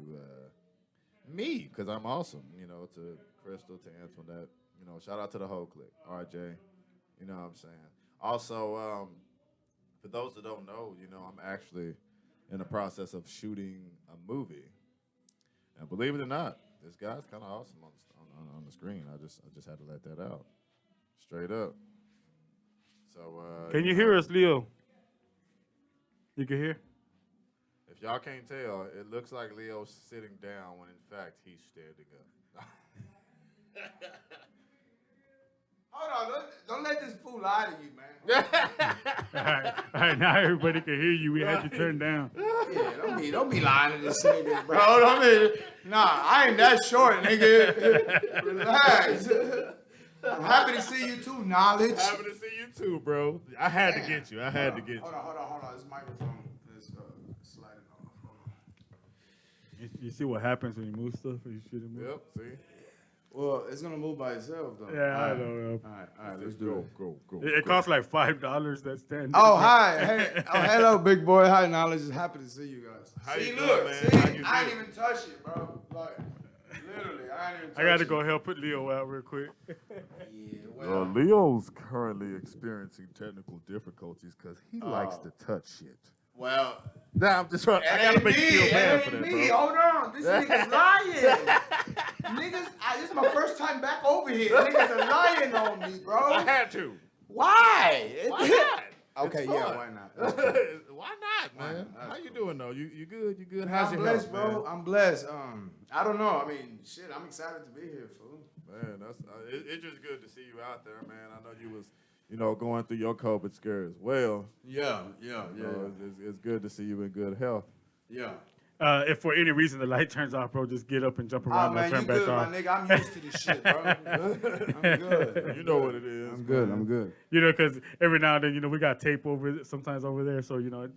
me, because I'm awesome, you know, to Crystal, to Antoinette. You know, shout out to the whole clique. RJ, you know what I'm saying? Also, for those that don't know, you know, I'm actually in the process of shooting a movie. And believe it or not, this guy's kind of awesome on the screen. I just had to let that out. Straight up. So Can you hear us, Leo? You can hear? If y'all can't tell, it looks like Leo's sitting down when in fact he's standing up. Hold on, don't let this fool lie to you, man. All right, now everybody can hear you. We had you turned down. Yeah, don't be lying to this nigga, bro. I ain't that short, nigga. Relax. I'm happy to see you too, Knowledge. Happy to see you too, bro. I had to get you. Hold on. This microphone is sliding off. Hold on. You see what happens when you move stuff or you shoot it move? Yep, see? Well, it's gonna move by itself, though. Yeah, I know. All right, let's do it. Go. It costs like $5. That's 10. Oh, hi. Hey. Oh, hello, big boy. Hi, Knowledge. Happy to see you guys. How you doing, look, man? see, How you I ain't feel? even touch it, bro. Like, literally, I ain't even touch it. I got to go help put Leo out real quick. Yeah, well, Leo's currently experiencing technical difficulties because he likes to touch shit. well, Nah, I'm just trying. I gotta make you feel bad for that, me. bro. Hold on. This nigga's lying. Niggas, this is my first time back over here. Niggas are lying on me, bro. I had to. Why? Why not? Okay, It's yeah, fun. why not? Why not, man? That's How you cool. doing though? You good? You good? How's I'm your blessed, health, bro. man? I'm blessed. I don't know. I mean, shit. I'm excited to be here, fool. Man, that's it's just good to see you out there, man. I know you was, you know, going through your COVID scare as well. Yeah. You know, it's good to see you in good health. Yeah. If for any reason the light turns off, bro, just get up and jump around Oh, man, and turn you back good, on. my nigga. I'm used to this shit, bro. I'm good. You know what it is. I'm good. man. I'm good. You know, because every now and then, you know, we got tape sometimes over there. So, you know,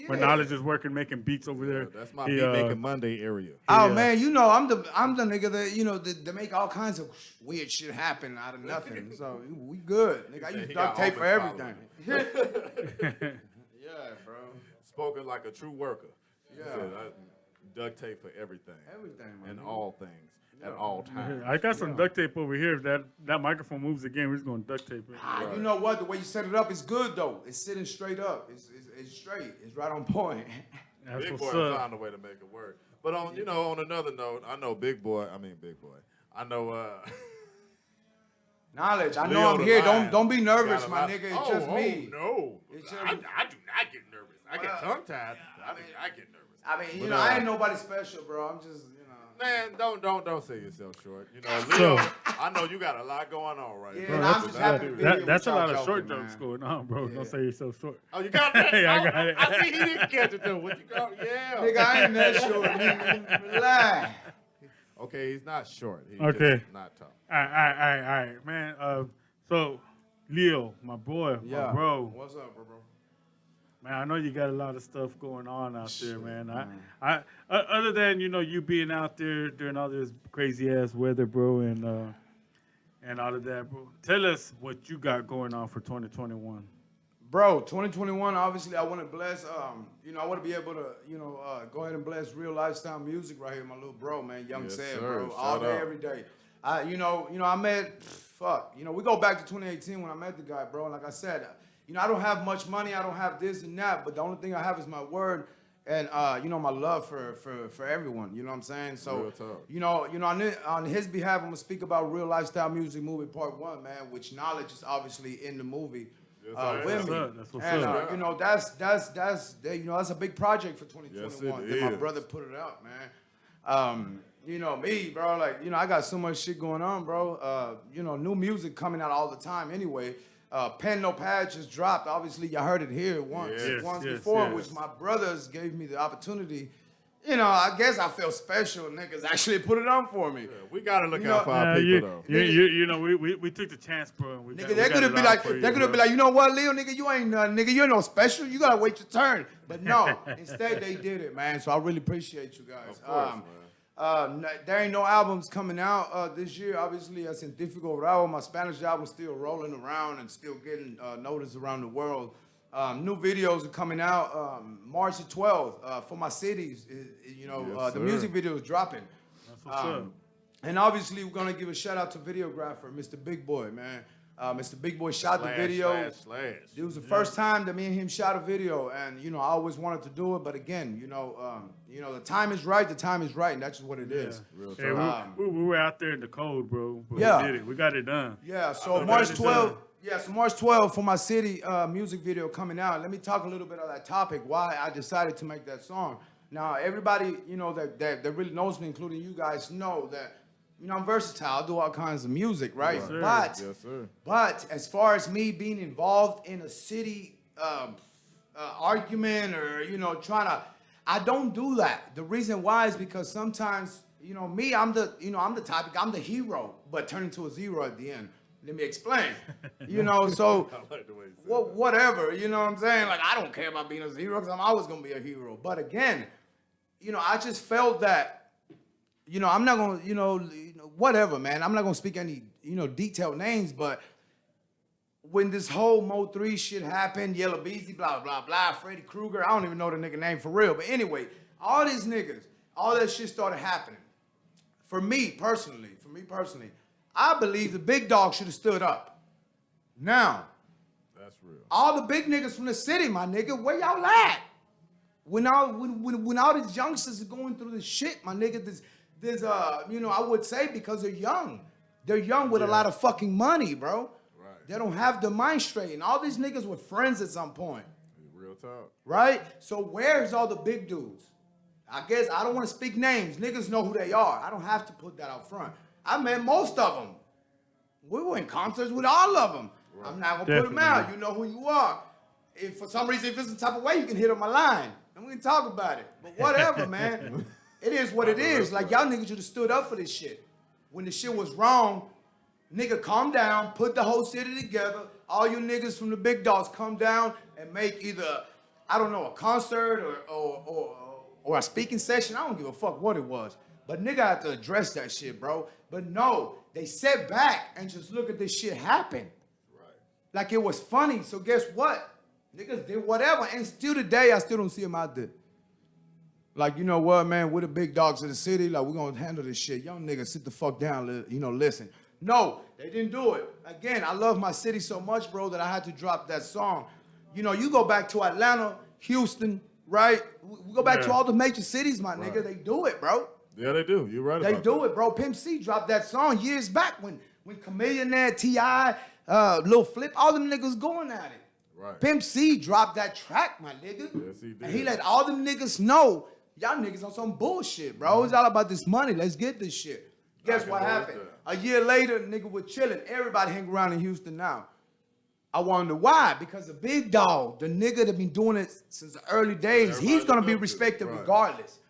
when Yeah. Knowledge is working, making beats over there. That's my he, beat making Monday area. Oh Yeah. man, you know I'm the nigga that you know that make all kinds of weird shit happen out of nothing. So we good, nigga. I said use he duct got tape for Oprah's everything. Yeah, bro. Spoken like a true worker. Yeah. He said, duct tape for everything. Everything, man. And all things at all times. I got some duct tape over here. If that microphone moves again, we're just going to duct tape it. You know what? The way you set it up is good though. It's sitting straight up. It's straight. It's right on point. That's Big what's Boy up. found a way to make it work. But on you know, on another note, I know Big Boy. I know Knowledge. I Leo know I'm the here. Lion Don't be nervous, got a my lot- nigga. It's just me. No. It's just- I do not get nervous. I get tongue tied. I get nervous. I mean, you But, know, I ain't nobody special, bro. I'm just, you know. Man, don't say yourself short. You know, So- Leo, I know you got a lot going on right Yeah, now. and I'm just happy to be here That's with a lot y'all of short joking, jokes man. going on, bro. Yeah. Don't say you're so short. Oh, you got that? Yeah, I got it. I see he didn't catch it though. What you got? Yeah. Nigga, I ain't that short, nigga. Relax. Okay, he's not short. He's Okay. just not tall. All right, man. So, Leo, my boy, my bro. What's up, bro? Man, I know you got a lot of stuff going on out there, man. Other than you being out there during all this crazy ass weather, bro, and all of that, bro. Tell us what you got going on for 2021. Bro, 2021, obviously, I want to bless, I want to be able to, go ahead and bless Real Lifestyle Music right here, my little bro, man, Young Yes, Sam, sir. bro, Shout all day, out. every day. I met, we go back to 2018 when I met the guy, bro, and like I said, I don't have much money, I don't have this and that, but the only thing I have is my word and, my love for everyone, you know what I'm saying? So, Real talk. on his behalf, I'm going to speak about Real Lifestyle Music Movie Part 1, man, which Knowledge is obviously in the movie. Yes, With me. That's what's And up. that's a big project for 2021 Yes, that it my is. brother put it out, man. Me, bro, I got so much shit going on, bro. New music coming out all the time anyway. Pen No Pad just dropped. Obviously, you heard it here once Yes, before, yes. which my brothers gave me the opportunity. I guess I feel special. Niggas actually put it on for me. We gotta look You know- out for our people, though. We took the chance, bro. And Nigga, they're gonna be like, you know what, Leo, nigga, you ain't nigga, you're no special. You gotta wait your turn. But no, instead they did it, man. So I really appreciate you guys. Of course, man. There ain't no albums coming out this year. Obviously, Científico Bravo, my Spanish album, still rolling around and still getting noticed around the world. New videos are coming out March the 12th for my cities. Yes, the sir. music video is dropping. That's what's up. And obviously, we're gonna give a shout out to videographer, Mr. Bigboy, man. Mr. Bigboy shot the video. It was the first time that me and him shot a video, and I always wanted to do it, but again, the time is right. The time is right, and that's just what it is. Real Hey, talk. we were out there in the cold, bro. But Yeah. we did it. We got it done. Yeah. So I'm March glad 12th. it's Yeah. So March 12th for my city music video coming out. Let me talk a little bit on that topic. Why I decided to make that song. Now, everybody, that really knows me, including you guys, know that. I'm versatile. I do all kinds of music, right? Yes, sir. Yes, sir. But as far as me being involved in a city argument or I don't do that. The reason why is because sometimes me, I'm the topic, I'm the hero, but turn into a zero at the end. Let me explain. So I like the way you said that. whatever. You know what I'm saying? Like I don't care about being a zero because I'm always gonna be a hero. But again, I just felt that. I'm not gonna, whatever, man. I'm not gonna speak any, detailed names, but when this whole Mo 3 shit happened, Yellow Beezy, blah, blah, blah, Freddy Krueger, I don't even know the nigga name for real. But anyway, all these niggas, all that shit started happening. For me personally, I believe the big dog should have stood up. Now, That's real. all the big niggas from the city, my nigga, where y'all at? When all these youngsters are going through this shit, my nigga, there's I would say because they're young. They're young with a lot of fucking money, bro. Right. They don't have their mind straight. And all these niggas were friends at some point, Real talk. right? So where's all the big dudes? I guess I don't want to speak names. Niggas know who they are. I don't have to put that out front. I met most of them. We were in concerts with all of them. Right. I'm not gonna put them out. You know who you are. If for some reason, if it's the type of way, you can hit on my line and we can talk about it. But whatever, man. It is what it is. Like y'all niggas should have stood up for this shit. When the shit was wrong, nigga, calm down, put the whole city together. All you niggas from the big dogs come down and make either, I don't know, a concert or a speaking session. I don't give a fuck what it was. But nigga had to address that shit, bro. But no, they sat back and just look at this shit happen. Right. Like it was funny. So guess what? Niggas did whatever. And still today, I still don't see them out there. Like, you know what, man? We're the big dogs of the city. Like, we're going to handle this shit. Young niggas, sit the fuck down, listen. No, they didn't do it. Again, I love my city so much, bro, that I had to drop that song. You go back to Atlanta, Houston, right? We go back to all the major cities, my nigga. They do it, bro. Yeah, they do. You're right They about do that. it, bro. Pimp C dropped that song years back when Chameleon, T.I., Lil Flip, all them niggas going at it. Right. Pimp C dropped that track, my nigga. Yes, he did. And he let all them niggas know, y'all niggas on some bullshit, bro. It's all about this money. Let's get this shit. Guess can what believe happened? A year later, nigga was chilling. Everybody hang around in Houston now. I wonder why. Because the big dog, the nigga that been doing it since the early days, he's gonna be respected regardless.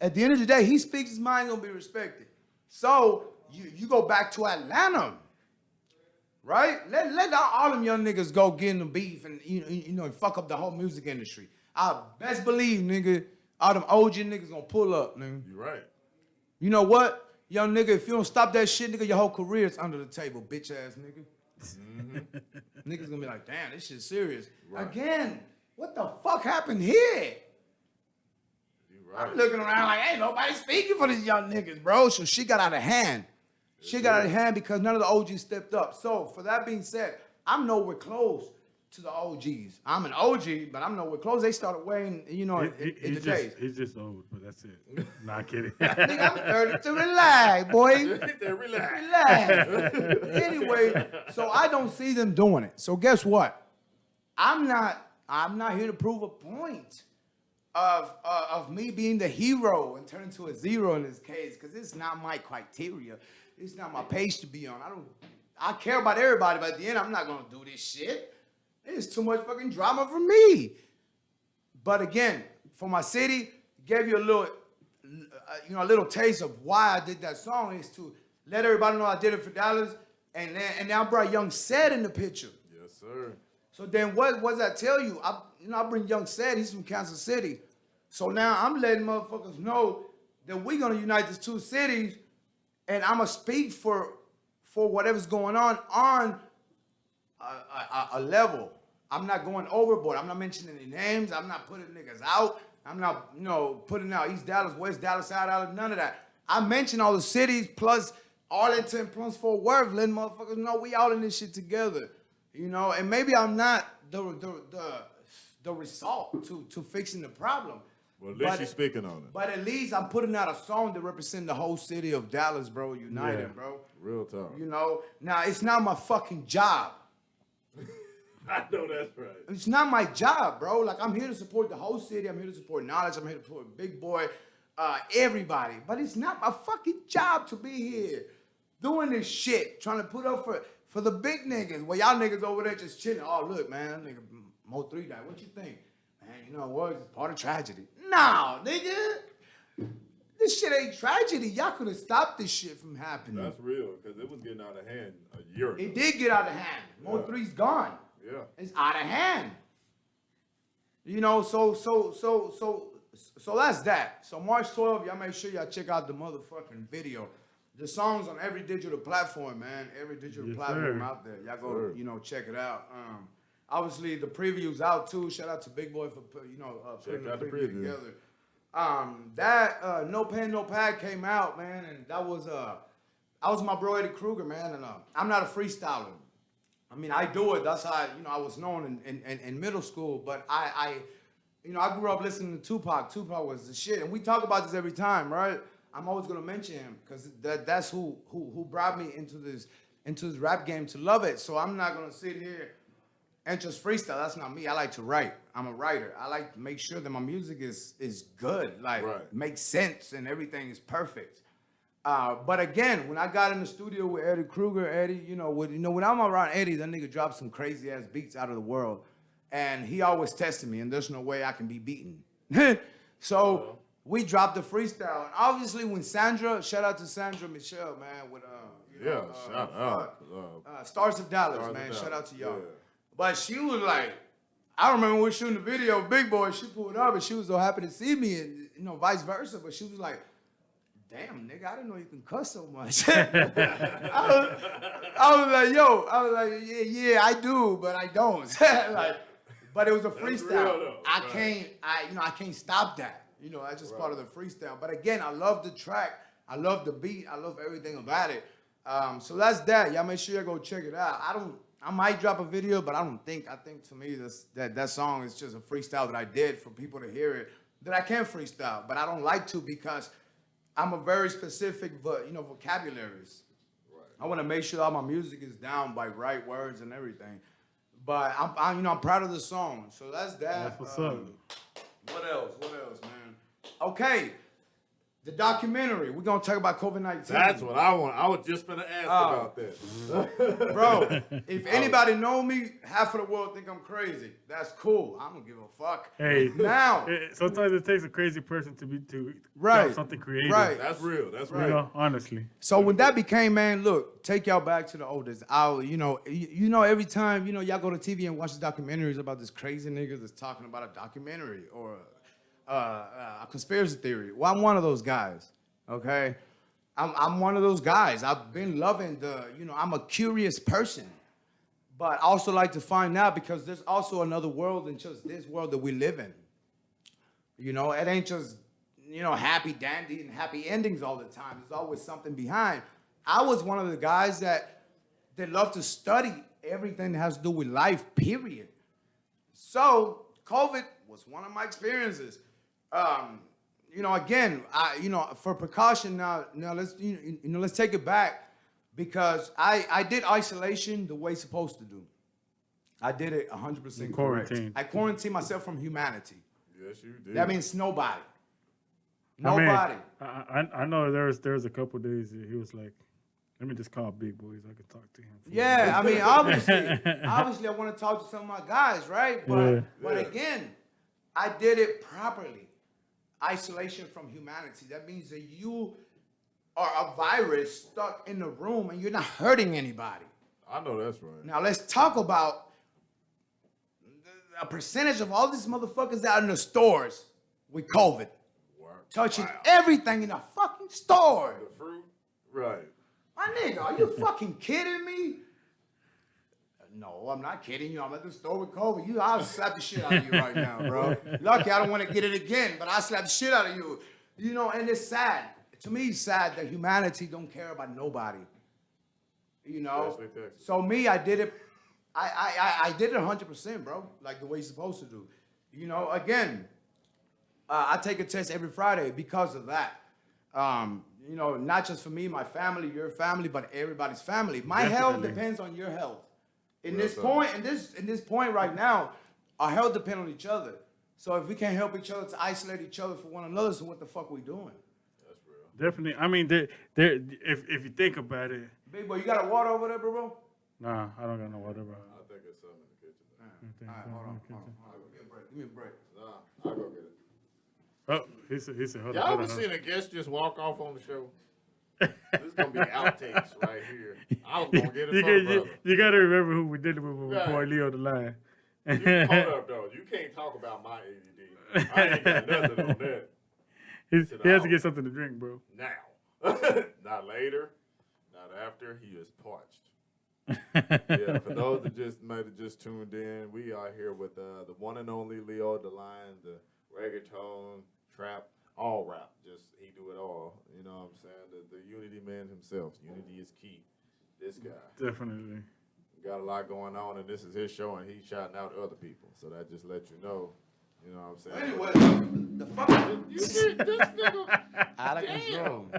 At the end of the day, he speaks his mind, gonna be respected. So you go back to Atlanta, right? Let all them young niggas go get in the beef and you know and fuck up the whole music industry. I best believe, nigga, all them OG niggas gonna pull up, nigga. You right. You know what, young nigga? If you don't stop that shit, nigga, your whole career is under the table, bitch ass nigga. Niggas gonna be like, damn, this shit's serious. Right. Again, what the fuck happened here? You right. I'm looking around like, ain't nobody speaking for these young niggas, bro. So she got out of hand. She got out of hand because none of the OGs stepped up. So for that being said, I'm nowhere close to the OGs. I'm an OG, but I'm nowhere close. They started weighing, you know, in the days. He's just old, but that's it. Not kidding. Nigga, I'm 30 to relax, boy. Relax. Relax. Anyway, so I don't see them doing it. So guess what? I'm not here to prove a point of me being the hero and turning to a zero in this case, because it's not my criteria. It's not my page to be on. I care about everybody, but at the end, I'm not gonna do this shit. It's too much fucking drama for me. But again, for my city, gave you a little, a little taste of why I did that song is to let everybody know I did it for Dallas, and now I brought Young Said in the picture. Yes, sir. So then what does that tell you? I bring Young Said, he's from Kansas City. So now I'm letting motherfuckers know that we're gonna unite these two cities, and I'm gonna speak for whatever's going on a level. I'm not going overboard. I'm not mentioning any names. I'm not putting niggas out. I'm not, putting out East Dallas, West Dallas, South Dallas, none of that. I mentioned all the cities plus Arlington plus Fort Worth, letting motherfuckers know we all in this shit together. And maybe I'm not the result to fixing the problem. Well, at least you're speaking on it. But at least I'm putting out a song to represent the whole city of Dallas, bro, united, bro. Real talk. Now it's not my fucking job. I know that's right. It's not my job, bro. Like, I'm here to support the whole city. I'm here to support Knowledge. I'm here to support Bigboy, everybody. But it's not my fucking job to be here doing this shit, trying to put up for the big niggas. Well, y'all niggas over there just chilling. Oh, look, man, nigga, Mo3 died. What you think? Man, you know what? It's part of tragedy. No, nigga. This shit ain't tragedy. Y'all could have stopped this shit from happening. That's real, because it was getting out of hand a year ago. It did get out of hand. Mo3's gone. Yeah. It's out of hand. So that's that. So March 12th, y'all make sure y'all check out the motherfucking video. The song's on every digital platform, man. Every digital platform out there. Y'all go, check it out. Obviously the preview's out too. Shout out to Bigboy for putting the preview together. That No Pen No Pad came out, man, and that was my bro Eddie Kruger, man, and I'm not a freestyler. I mean, I do it. That's how I was known in middle school. But I grew up listening to Tupac. Tupac was the shit, and we talk about this every time, right? I'm always gonna mention him because that's who brought me into this rap game to love it. So I'm not gonna sit here and just freestyle. That's not me. I like to write. I'm a writer. I like to make sure that my music is good, makes sense, and everything is perfect. But again, when I got in the studio with Eddie Kruger, when I'm around Eddie, that nigga drops some crazy ass beats out of the world, and he always tested me, and there's no way I can be beaten. So we dropped the freestyle, and obviously when Sandra, shout out to Sandra Michelle, man, with shout out. Stars of Dallas, man, shout out to y'all. Yeah. But she was like, I remember when we were shooting the video, Big Boy, she pulled up, and she was so happy to see me, and vice versa. But she was like, damn, nigga, I didn't know you can cuss so much. I was like, yeah, I do, but I don't. But it was a freestyle. I can't stop that. That's just part of the freestyle. But again, I love the track. I love the beat. I love everything about it. So that's that. Y'all make sure you go check it out. I might drop a video, but I think to me that song is just a freestyle that I did for people to hear it, that I can freestyle, but I don't like to because I'm a very specific, vocabularies. Right. I want to make sure all my music is down by right words and everything. But I'm proud of the song. So that's that. That's what's up. What else, man? Okay. The documentary. We're gonna talk about COVID-19. That's what I want. I was just gonna ask about that. Bro, if anybody know me, half of the world think I'm crazy. That's cool. I don't give a fuck. Hey, Now, sometimes it takes a crazy person to Right, have something creative. right. That's real. That's You real. know, honestly. so when that became, man, look, take y'all back to the oldest. You know, every time, y'all go to TV and watch the documentaries about this crazy nigga that's talking about a documentary or a conspiracy theory. Well, I'm one of those guys, okay? I'm one of those guys. I've been loving I'm a curious person, but I also like to find out because there's also another world than just this world that we live in. It ain't just, happy dandy and happy endings all the time. There's always something behind. I was one of the guys that love to study everything that has to do with life, period. So COVID was one of my experiences. Again, for precaution now let's take it back because I did isolation the way it's supposed to do. I did it 100% correct. I quarantined myself from humanity. Yes, you did. That means nobody. I mean, Nobody. I know there's a couple days that he was like, let me just call Bigboy so I can talk to him. Yeah, I mean, obviously I want to talk to some of my guys, right? But again, I did it properly. Isolation from humanity. That means that you are a virus stuck in the room and you're not hurting anybody. I know that's right. Now let's talk about a percentage of all these motherfuckers out in the stores with COVID. Touching everything in a fucking store. The fruit? Right. My nigga, are you fucking kidding me? No, I'm not kidding you. I'm at the store with COVID. I'll slap the shit out of you right now, bro. Lucky I don't want to get it again, but I'll slap the shit out of you. And it's sad. To me, it's sad that humanity don't care about nobody. So me, I did it. I did it 100%, bro. Like the way you're supposed to do. Again, I take a test every Friday because of that. Not just for me, my family, your family, but everybody's family. My health depends on your health. In this point right now, our health depends on each other. So if we can't help each other to isolate each other for one another, so what the fuck we doing? That's real. Definitely. I mean, if you think about it. Big boy, you got a water over there, bro? Nah, I don't got no water, bro. I think it's something in the kitchen. All right, hold on. Give me a break. Nah, I'll go get it. Oh, he said, hold on. Y'all hold ever on. seen a guest just walk off on the show? This is gonna be outtakes right here. I was gonna get it from brother. You gotta remember who we did it with Right. before Leo the line. Hold up though. You can't talk about my ADD. I ain't got nothing on that. He has to get something to drink, bro. Now. Not later. Not after. He is parched. Yeah, for those that might have just tuned in, we are here with the one and only Leo the Lion, the reggaeton, trap, all rap. Just he do it all. You know what I'm saying? The unity man himself. Unity is key. This guy. Definitely. Got a lot going on, and this is his show, and he's shouting out other people. So that just lets you know. You know what I'm saying? Anyway, the fuck? You did this nigga. Out of control.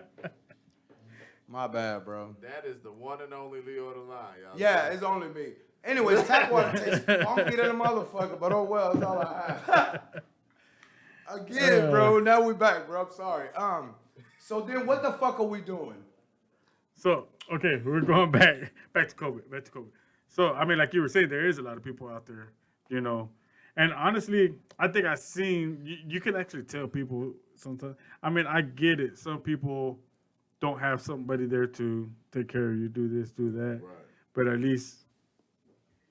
My bad, bro. That is the one and only Leo the Lion, y'all. Yeah, it's only me. Anyways, tap water tastes funky than a motherfucker, but oh well, it's all I have. Again, bro, now we back, bro. I'm sorry. So then what the fuck are we doing? So, okay, we're going back to COVID. So, I mean, like you were saying, there is a lot of people out there, you know. And honestly, I think I've seen, you can actually tell people sometimes. I mean, I get it. Some people don't have somebody there to take care of you, do this, do that. Right. But at least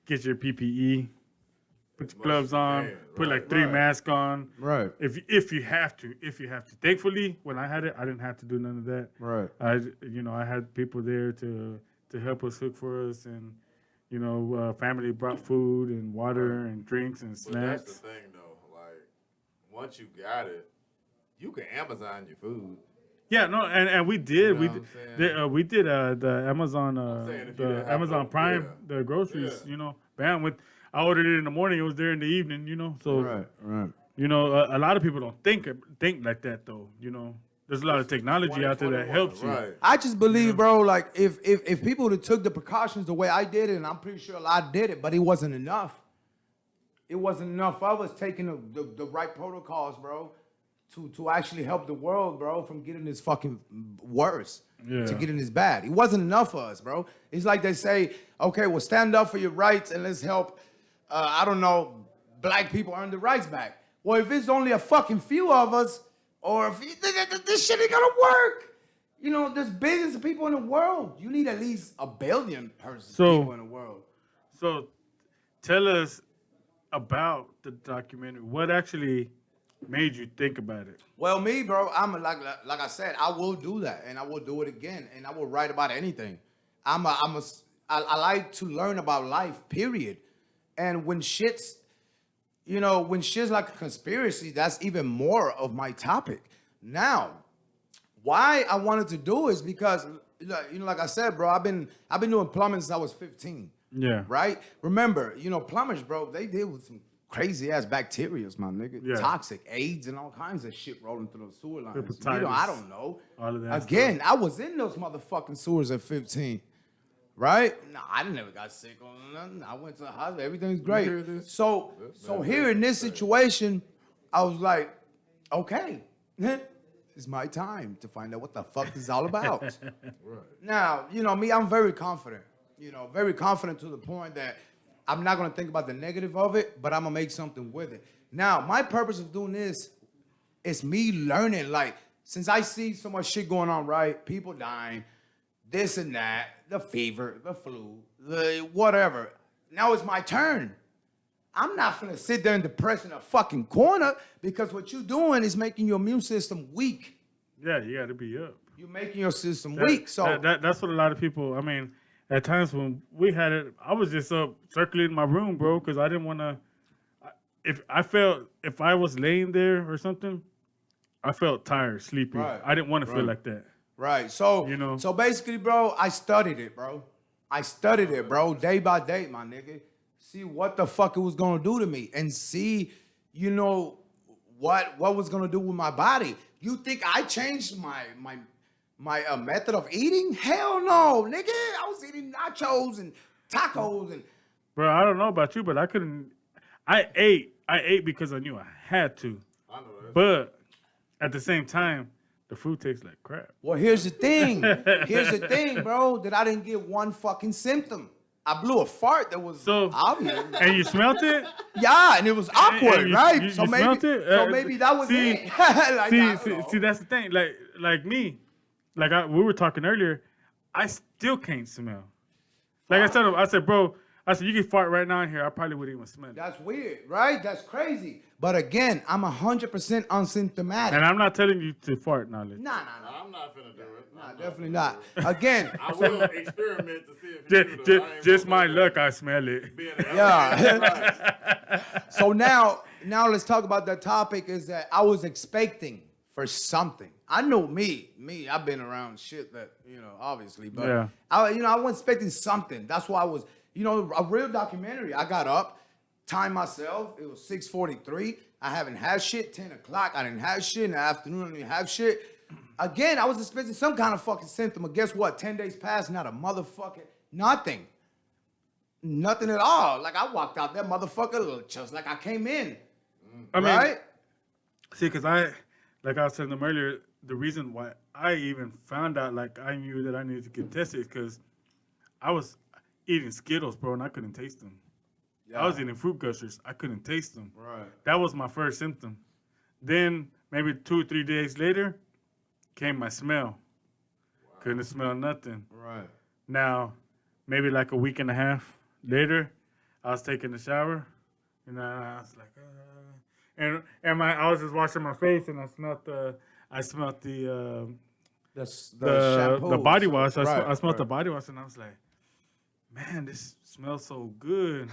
get your PPE, put your gloves on, put like 3 masks on. Right. If you have to. Thankfully, when I had it, I didn't have to do none of that. Right. I had people there to help us cook for us, and family brought food and water and drinks and snacks. But that's the thing, though. Like, once you got it, you can Amazon your food. Yeah, no, and we did. You know We did the Amazon the Amazon Prime, the groceries. Yeah. Bam. I ordered it in the morning. It was there in the evening. So Right. a lot of people don't think like that though. There's a lot of technology out there that helps you. Right. I just believe, bro, like if people would have took the precautions the way I did it, and I'm pretty sure a lot did it, but it wasn't enough. It wasn't enough of us taking the right protocols, bro. to actually help the world, bro, from getting this fucking worse Yeah. to getting this bad. It wasn't enough for us, bro. It's like they say, okay, well, stand up for your rights and let's help, I don't know, black people earn the rights back. Well, if it's only a fucking few of us, or if this shit ain't gonna work. You know, there's billions of people in the world. You need at least a billion people in the world. So, tell us about the documentary. What actually made you think about it? Well, me, bro, like I said, I will do that, and I will do it again, and I will write about anything. I like to learn about life, period. And when shit's like a conspiracy, that's even more of my topic. Now, why I wanted to do is because, like I said, bro, I've been doing plumbing since I was 15. Yeah. Right? Remember, plumbers, bro, they deal with some crazy ass bacteria, my nigga. Yeah. Toxic, AIDS, and all kinds of shit rolling through those sewer lines. Hepatitis, I don't know. all of that Again, I was in those motherfucking sewers at 15. Right? No, I never got sick on nothing. I went to the hospital. Everything's great. hear this? So here in this situation, I was like, okay, it's my time to find out what the fuck this is all about. Right. Now, me, I'm very confident. Very confident to the point that I'm not gonna think about the negative of it, but I'm gonna make something with it. Now, my purpose of doing this is me learning, like, since I see so much shit going on, right? People dying, this and that, the fever, the flu, the whatever. Now it's my turn. I'm not gonna sit there and depress in a fucking corner because what you're doing is making your immune system weak. Yeah, you got to be up. You're making your system weak. So that's what a lot of people. I mean, at times when we had it, I was just up circulating my room, bro, because I didn't want to. If I was laying there or something, I felt tired, sleepy. Right. I didn't want to feel like that. right. So So basically, bro, I studied it, bro. Day by day, my nigga. See what the fuck it was gonna do to me, and see, what was gonna do with my body. You think I changed my method of eating? Hell no, nigga. I was eating nachos and tacos and. Bro, I don't know about you, but I couldn't. I ate because I knew I had to. I know that. But at the same time, the food tastes like crap. Well, here's the thing. Bro, that I didn't get one fucking symptom. I blew a fart that was obvious. And you smelt it? Yeah, and it was awkward, And right? you So smelt it? maybe that was see, it. Like, see, that's the thing. Like me, we were talking earlier. I still can't smell. Like I said, bro. I said, you can fart right now in here. I probably wouldn't even smell it. That's weird, right? That's crazy. But again, I'm 100% asymptomatic. And I'm not telling you to fart, Knowledge. Nah. I'm not finna do it. Nah, definitely not. Again, I will experiment to see if you do it. I ain't Just gonna my luck, I smell it. be in the yeah. So now let's talk about that topic is that I was expecting for something. I know me, I've been around shit that, obviously, but Yeah. I was expecting something. That's why I was, a real documentary. I got up, timed myself. It was 6:43. I haven't had shit. 10 o'clock, I didn't have shit. In the afternoon, I didn't have shit. Again, I was expecting some kind of fucking symptom. But guess what? 10 days passed, not a motherfucking nothing. Nothing at all. Like I walked out that motherfucker just like I came in. I mean, right? See, because like I was telling them earlier, the reason why I even found out, like I knew that I needed to get tested is because I was eating Skittles, bro, and I couldn't taste them. Yeah. I was eating fruit gushers. I couldn't taste them. Right. That was my first symptom. Then maybe 2 or 3 days later came my smell. Wow. Couldn't smell nothing. Right. Now, maybe like a week and a half later, I was taking a shower, and I was like, and I was just washing my face, and I smelled the shampoo. body wash. I smelled right. the body wash, and I was like, man, this smells so good.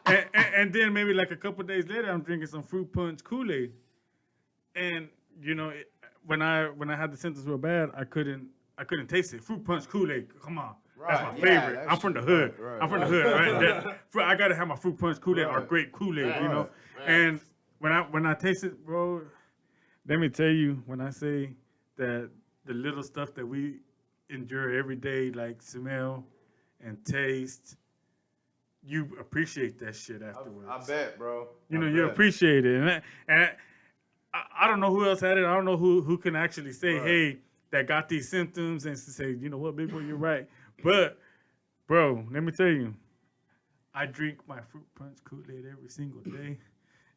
and then maybe like a couple days later, I'm drinking some fruit punch Kool-Aid, and when I had the symptoms real bad, I couldn't taste it. Fruit punch Kool-Aid, come on, that's my favorite. I'm from the hood. Right. I'm from the hood, right? I gotta have my fruit punch Kool-Aid or grape Kool-Aid, Right. And when I taste it, bro, let me tell you, when I say that the little stuff that we endure every day, like smell and taste, you appreciate that shit afterwards. I bet, bro. You appreciate it, and I don't know who else had it. I don't know who can actually say, Right. hey, that got these symptoms and say, you know what, Bigboy, you're right. But, bro, let me tell you, I drink my fruit punch Kool-Aid every single day,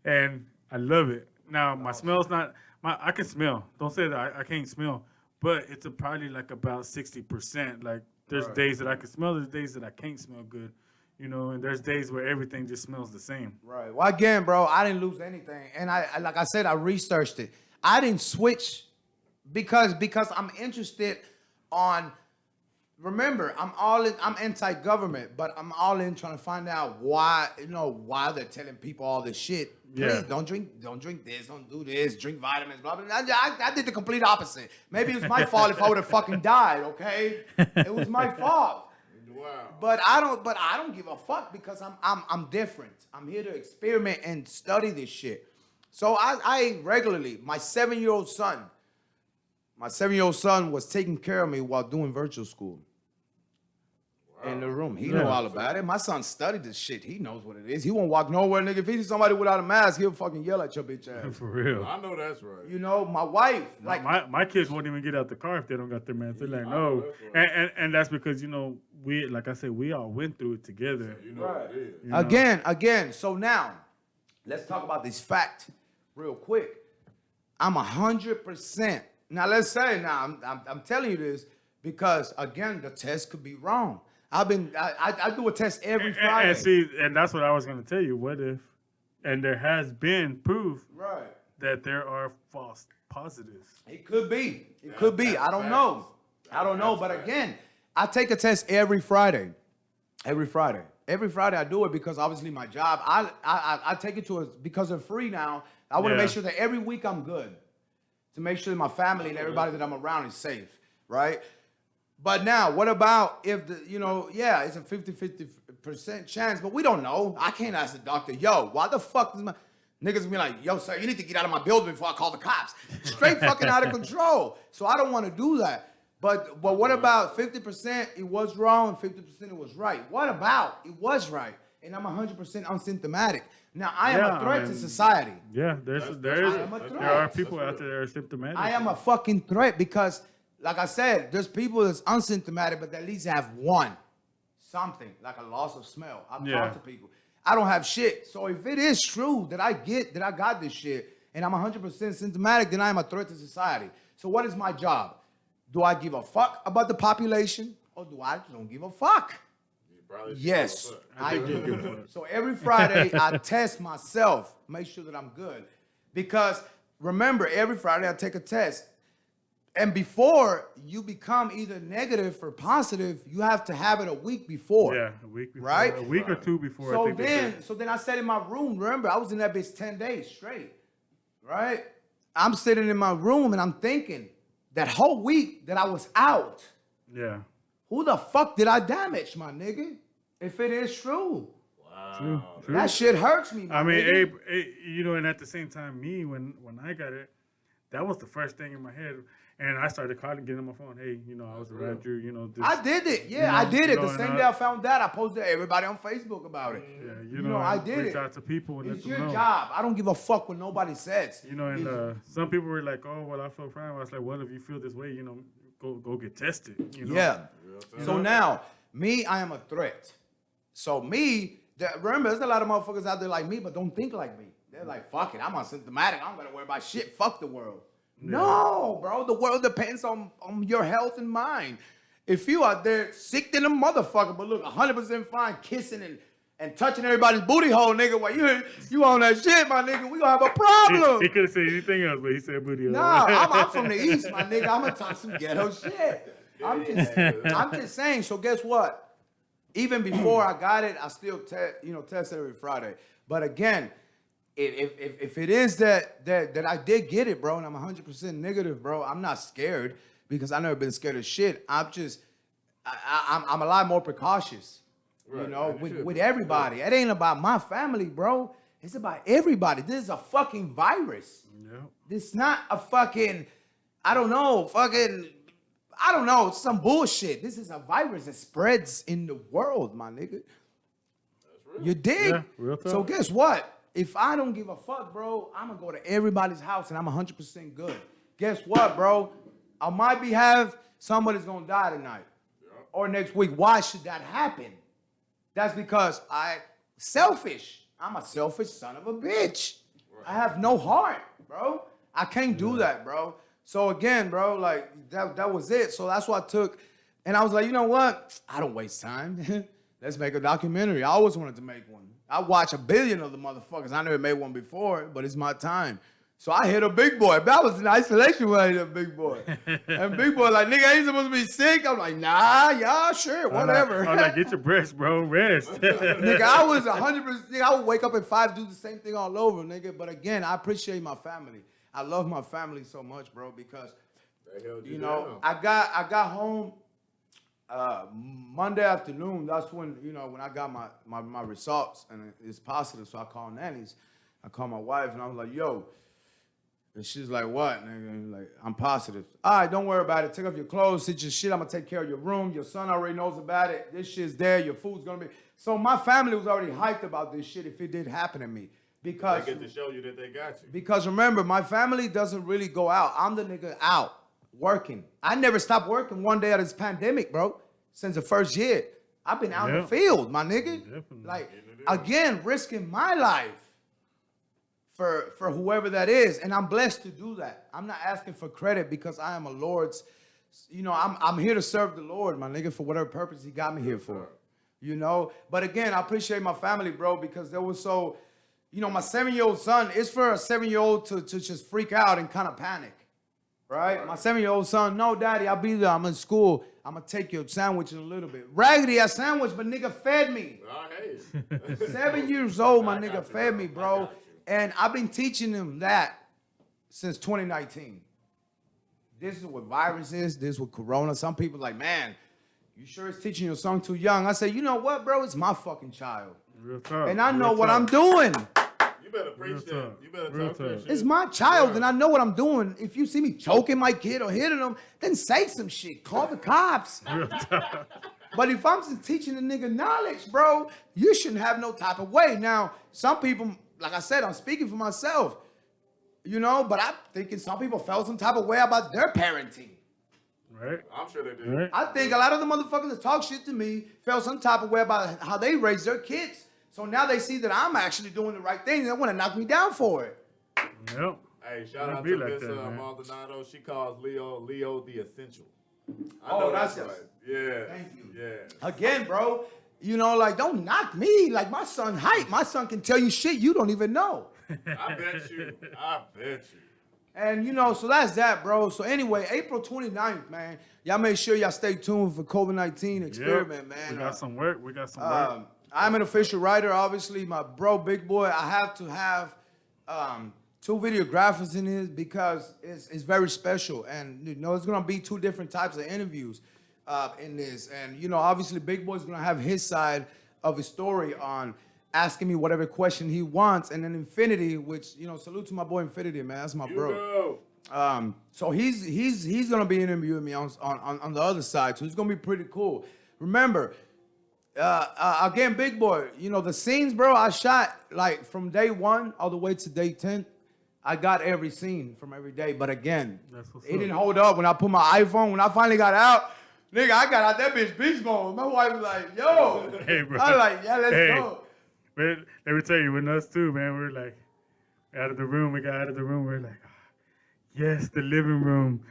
and I love it. Now, my smell's not, I can smell. Don't say that I can't smell, but it's probably like about 60%. Like, there's days that I can smell, there's days that I can't smell good, you know, and there's days where everything just smells the same. Right. Well, again, bro, I didn't lose anything, and I like I said, I researched it. I didn't switch because I'm interested on. Remember, I'm all in. I'm anti-government, but I'm all in trying to find out why why they're telling people all this shit. Please Yeah. don't drink this, don't do this, drink vitamins, blah blah. Blah. I did the complete opposite. Maybe it was my fault if I would have fucking died. Okay, it was my fault. Wow. But I don't give a fuck because I'm different. I'm here to experiment and study this shit. So I regularly, my 7-year-old son was taking care of me while doing virtual school. In the room. He know all about it. My son studied this shit. He knows what it is. He won't walk nowhere, nigga. If he sees somebody without a mask, he'll fucking yell at your bitch ass. For real. I know that's right. You know, my wife, like My kids won't even get out the car if they don't got their mask. They're like, no. And that's because, you know, we, like I said, we all went through it together. You know what it is. You know? Again. So now, let's talk about this fact real quick. I'm 100%. Now let's say I'm telling you this because again the test could be wrong. I do a test every Friday. And see, and that's what I was going to tell you. What if, and there has been proof Right. that there are false positives. It could be. It could be. I don't know. But again, I take a test every Friday. Every Friday I do it because obviously my job. I take it because they're free now. I want to Yeah. make sure that every week I'm good. To make sure that my family and everybody that I'm around is safe, right? But now, what about if it's a 50% chance, but we don't know. I can't ask the doctor, yo, why the fuck does my niggas be like, yo, sir, you need to get out of my building before I call the cops. Straight fucking out of control. So I don't want to do that. But what about 50% it was wrong, 50% it was right? What about it was right? And I'm 100% unsymptomatic. Now, I am a threat to society. Yeah, there are people out there that are symptomatic. I am a fucking threat because, like I said, there's people that's unsymptomatic, but they at least have something, like a loss of smell. I've talked to people. I don't have shit. So if it is true that I got this shit and I'm 100% symptomatic, then I am a threat to society. So what is my job? Do I give a fuck about the population or do I don't give a fuck? Yes, I do. So every Friday I test myself, make sure that I'm good. Because remember, every Friday I take a test. And before you become either negative or positive, you have to have it a week before. Yeah, a week before. Right? A week or two before. So I think then I sat in my room. Remember, I was in that bitch 10 days straight. Right? I'm sitting in my room and I'm thinking that whole week that I was out. Yeah. Who the fuck did I damage, my nigga? If it is true. True. That shit hurts me, my I mean, nigga. you know, and at the same time, me, when I got it, that was the first thing in my head. And I started calling, getting on my phone, hey, you know, I was around you, you know. This, I did it. Yeah, you know, I did it. you know, The same and day I found that, I posted everybody on Facebook about it. Yeah, You know, I did reach it. out to people and It's let them your know. job. I don't give a fuck what nobody says. You know, and some people were like, oh, well, I feel fine. I was like, well, if you feel this way, you know, go get tested. You know? Yeah. So now, me, I am a threat. So remember, there's a lot of motherfuckers out there like me, but don't think like me. They're like, fuck it, I'm asymptomatic. I'm gonna worry about shit. Fuck the world. Yeah. No, bro. The world depends on your health and mind. If you out there sick than a motherfucker, but look 100% fine, kissing and touching everybody's booty hole, nigga, while you on that shit, my nigga, we gonna have a problem. He could have said anything else, but he said booty hole. Nah, I'm from the East, my nigga. I'm gonna talk some ghetto shit. I'm just saying. So guess what? Even before I got it, I still test every Friday. But again, if it is that I did get it, bro, and I'm 100% negative, bro, I'm not scared because I've never been scared of shit. I'm a lot more precautious, you know, with everybody. It ain't about my family, bro. It's about everybody. This is a fucking virus. Yeah. This not a fucking, it's some bullshit. This is a virus that spreads in the world, my nigga. You dig? Yeah, real talk. So guess what? if I don't give a fuck, bro, I'm gonna go to everybody's house and I'm 100% good. Guess what, bro? On my behalf, somebody's gonna die tonight or next week. Why should that happen? That's because selfish. I'm a selfish son of a bitch. I have no heart, bro. I can't do that, bro. So again, bro, like that was it. So that's what I took. And I was like, you know what? I don't waste time. Let's make a documentary. I always wanted to make one. I watch a billion of the motherfuckers. I never made one before, but it's my time. So I hit a Bigboy. That was in isolation when I hit a Bigboy. And Bigboy like, nigga, ain't supposed to be sick. I'm like, nah, yeah, sure, whatever. I'm like, get your rest, bro. Rest. Nigga, I was 100%. Nigga, I would wake up at 5, do the same thing all over, nigga. But again, I appreciate my family. I love my family so much, bro, because, you know, I got home Monday afternoon. That's when, you know, when I got my results and it's positive. So I called nannies. I called my wife and I was like, yo. And she's like, what, nigga? And like, I'm positive. All right, don't worry about it. Take off your clothes, sit your shit. I'm going to take care of your room. Your son already knows about it. This shit's there. Your food's going to be. So my family was already hyped about this shit if it did happen to me. Because they get to show you that they got you. Because remember, my family doesn't really go out. I'm the nigga out working. I never stopped working one day of this pandemic, bro, since the first year. I've been out in the field, my nigga. Definitely. Like, again, risking my life. For whoever that is, and I'm blessed to do that. I'm not asking for credit because I am a Lord's, you know, I'm here to serve the Lord, my nigga, for whatever purpose he got me here for, you know? But again, I appreciate my family, bro, because they were so, you know, my 7-year-old son, it's for a 7-year-old to just freak out and kind of panic, right? My 7-year-old son, no, daddy, I'll be there, I'm in school, I'm gonna take your sandwich in a little bit. Raggedy, a sandwich, but nigga fed me. 7 years old, my nigga fed me, bro. And I've been teaching them that since 2019. This is what virus is. This is what corona. Some people like, man, you sure it's teaching your son too young? I say, you know what, bro? It's my fucking child. Real talk. And I know what I'm doing. You better preach that. You better talk that shit. It's my child, and I know what I'm doing. If you see me choking my kid or hitting him, then say some shit. Call the cops. But if I'm just teaching the nigga knowledge, bro, you shouldn't have no type of way. Now, some people... Like I said, I'm speaking for myself, you know, but I'm thinking some people felt some type of way about their parenting. Right. I'm sure they did. Right. I think a lot of the motherfuckers that talk shit to me felt some type of way about how they raise their kids. So now they see that I'm actually doing the right thing and they want to knock me down for it. Yep. Hey, shout out be to like Miss that, man. Maldonado. She calls Leo the essential. I Oh, know that's right. just- Yeah. Thank you. Yeah. Again, bro, you know, like, don't knock me. Like, my son hype. My son can tell you shit you don't even know. I bet you. I bet you. And, you know, so that's that, bro. So anyway, April 29th, man, y'all make sure y'all stay tuned for COVID-19 experiment, man. We got some work. We got some work. I'm an official writer, obviously. My bro, Bigboy, I have to have 2 videographers in this because it's very special. And, you know, it's going to be 2 different types of interviews in this. And, you know, obviously, Bigboy's going to have his side of his story on asking me whatever question he wants. And then Infinity, which, you know, salute to my boy Infinity, man. That's my bro. So he's going to be interviewing me on the other side. So it's going to be pretty cool. Remember, again, Bigboy, you know, the scenes, bro, I shot like from day 1 all the way to day 10. I got every scene from every day. But again, it didn't hold up when I put my iPhone. When I finally got out, nigga, I got out that bitch beast mode. My wife was like, yo. Hey, bro. I was like, yeah, let's go. Man, let me tell you, with us too, man, we're like, out of the room, we got out of the room, we're like, yes, the living room.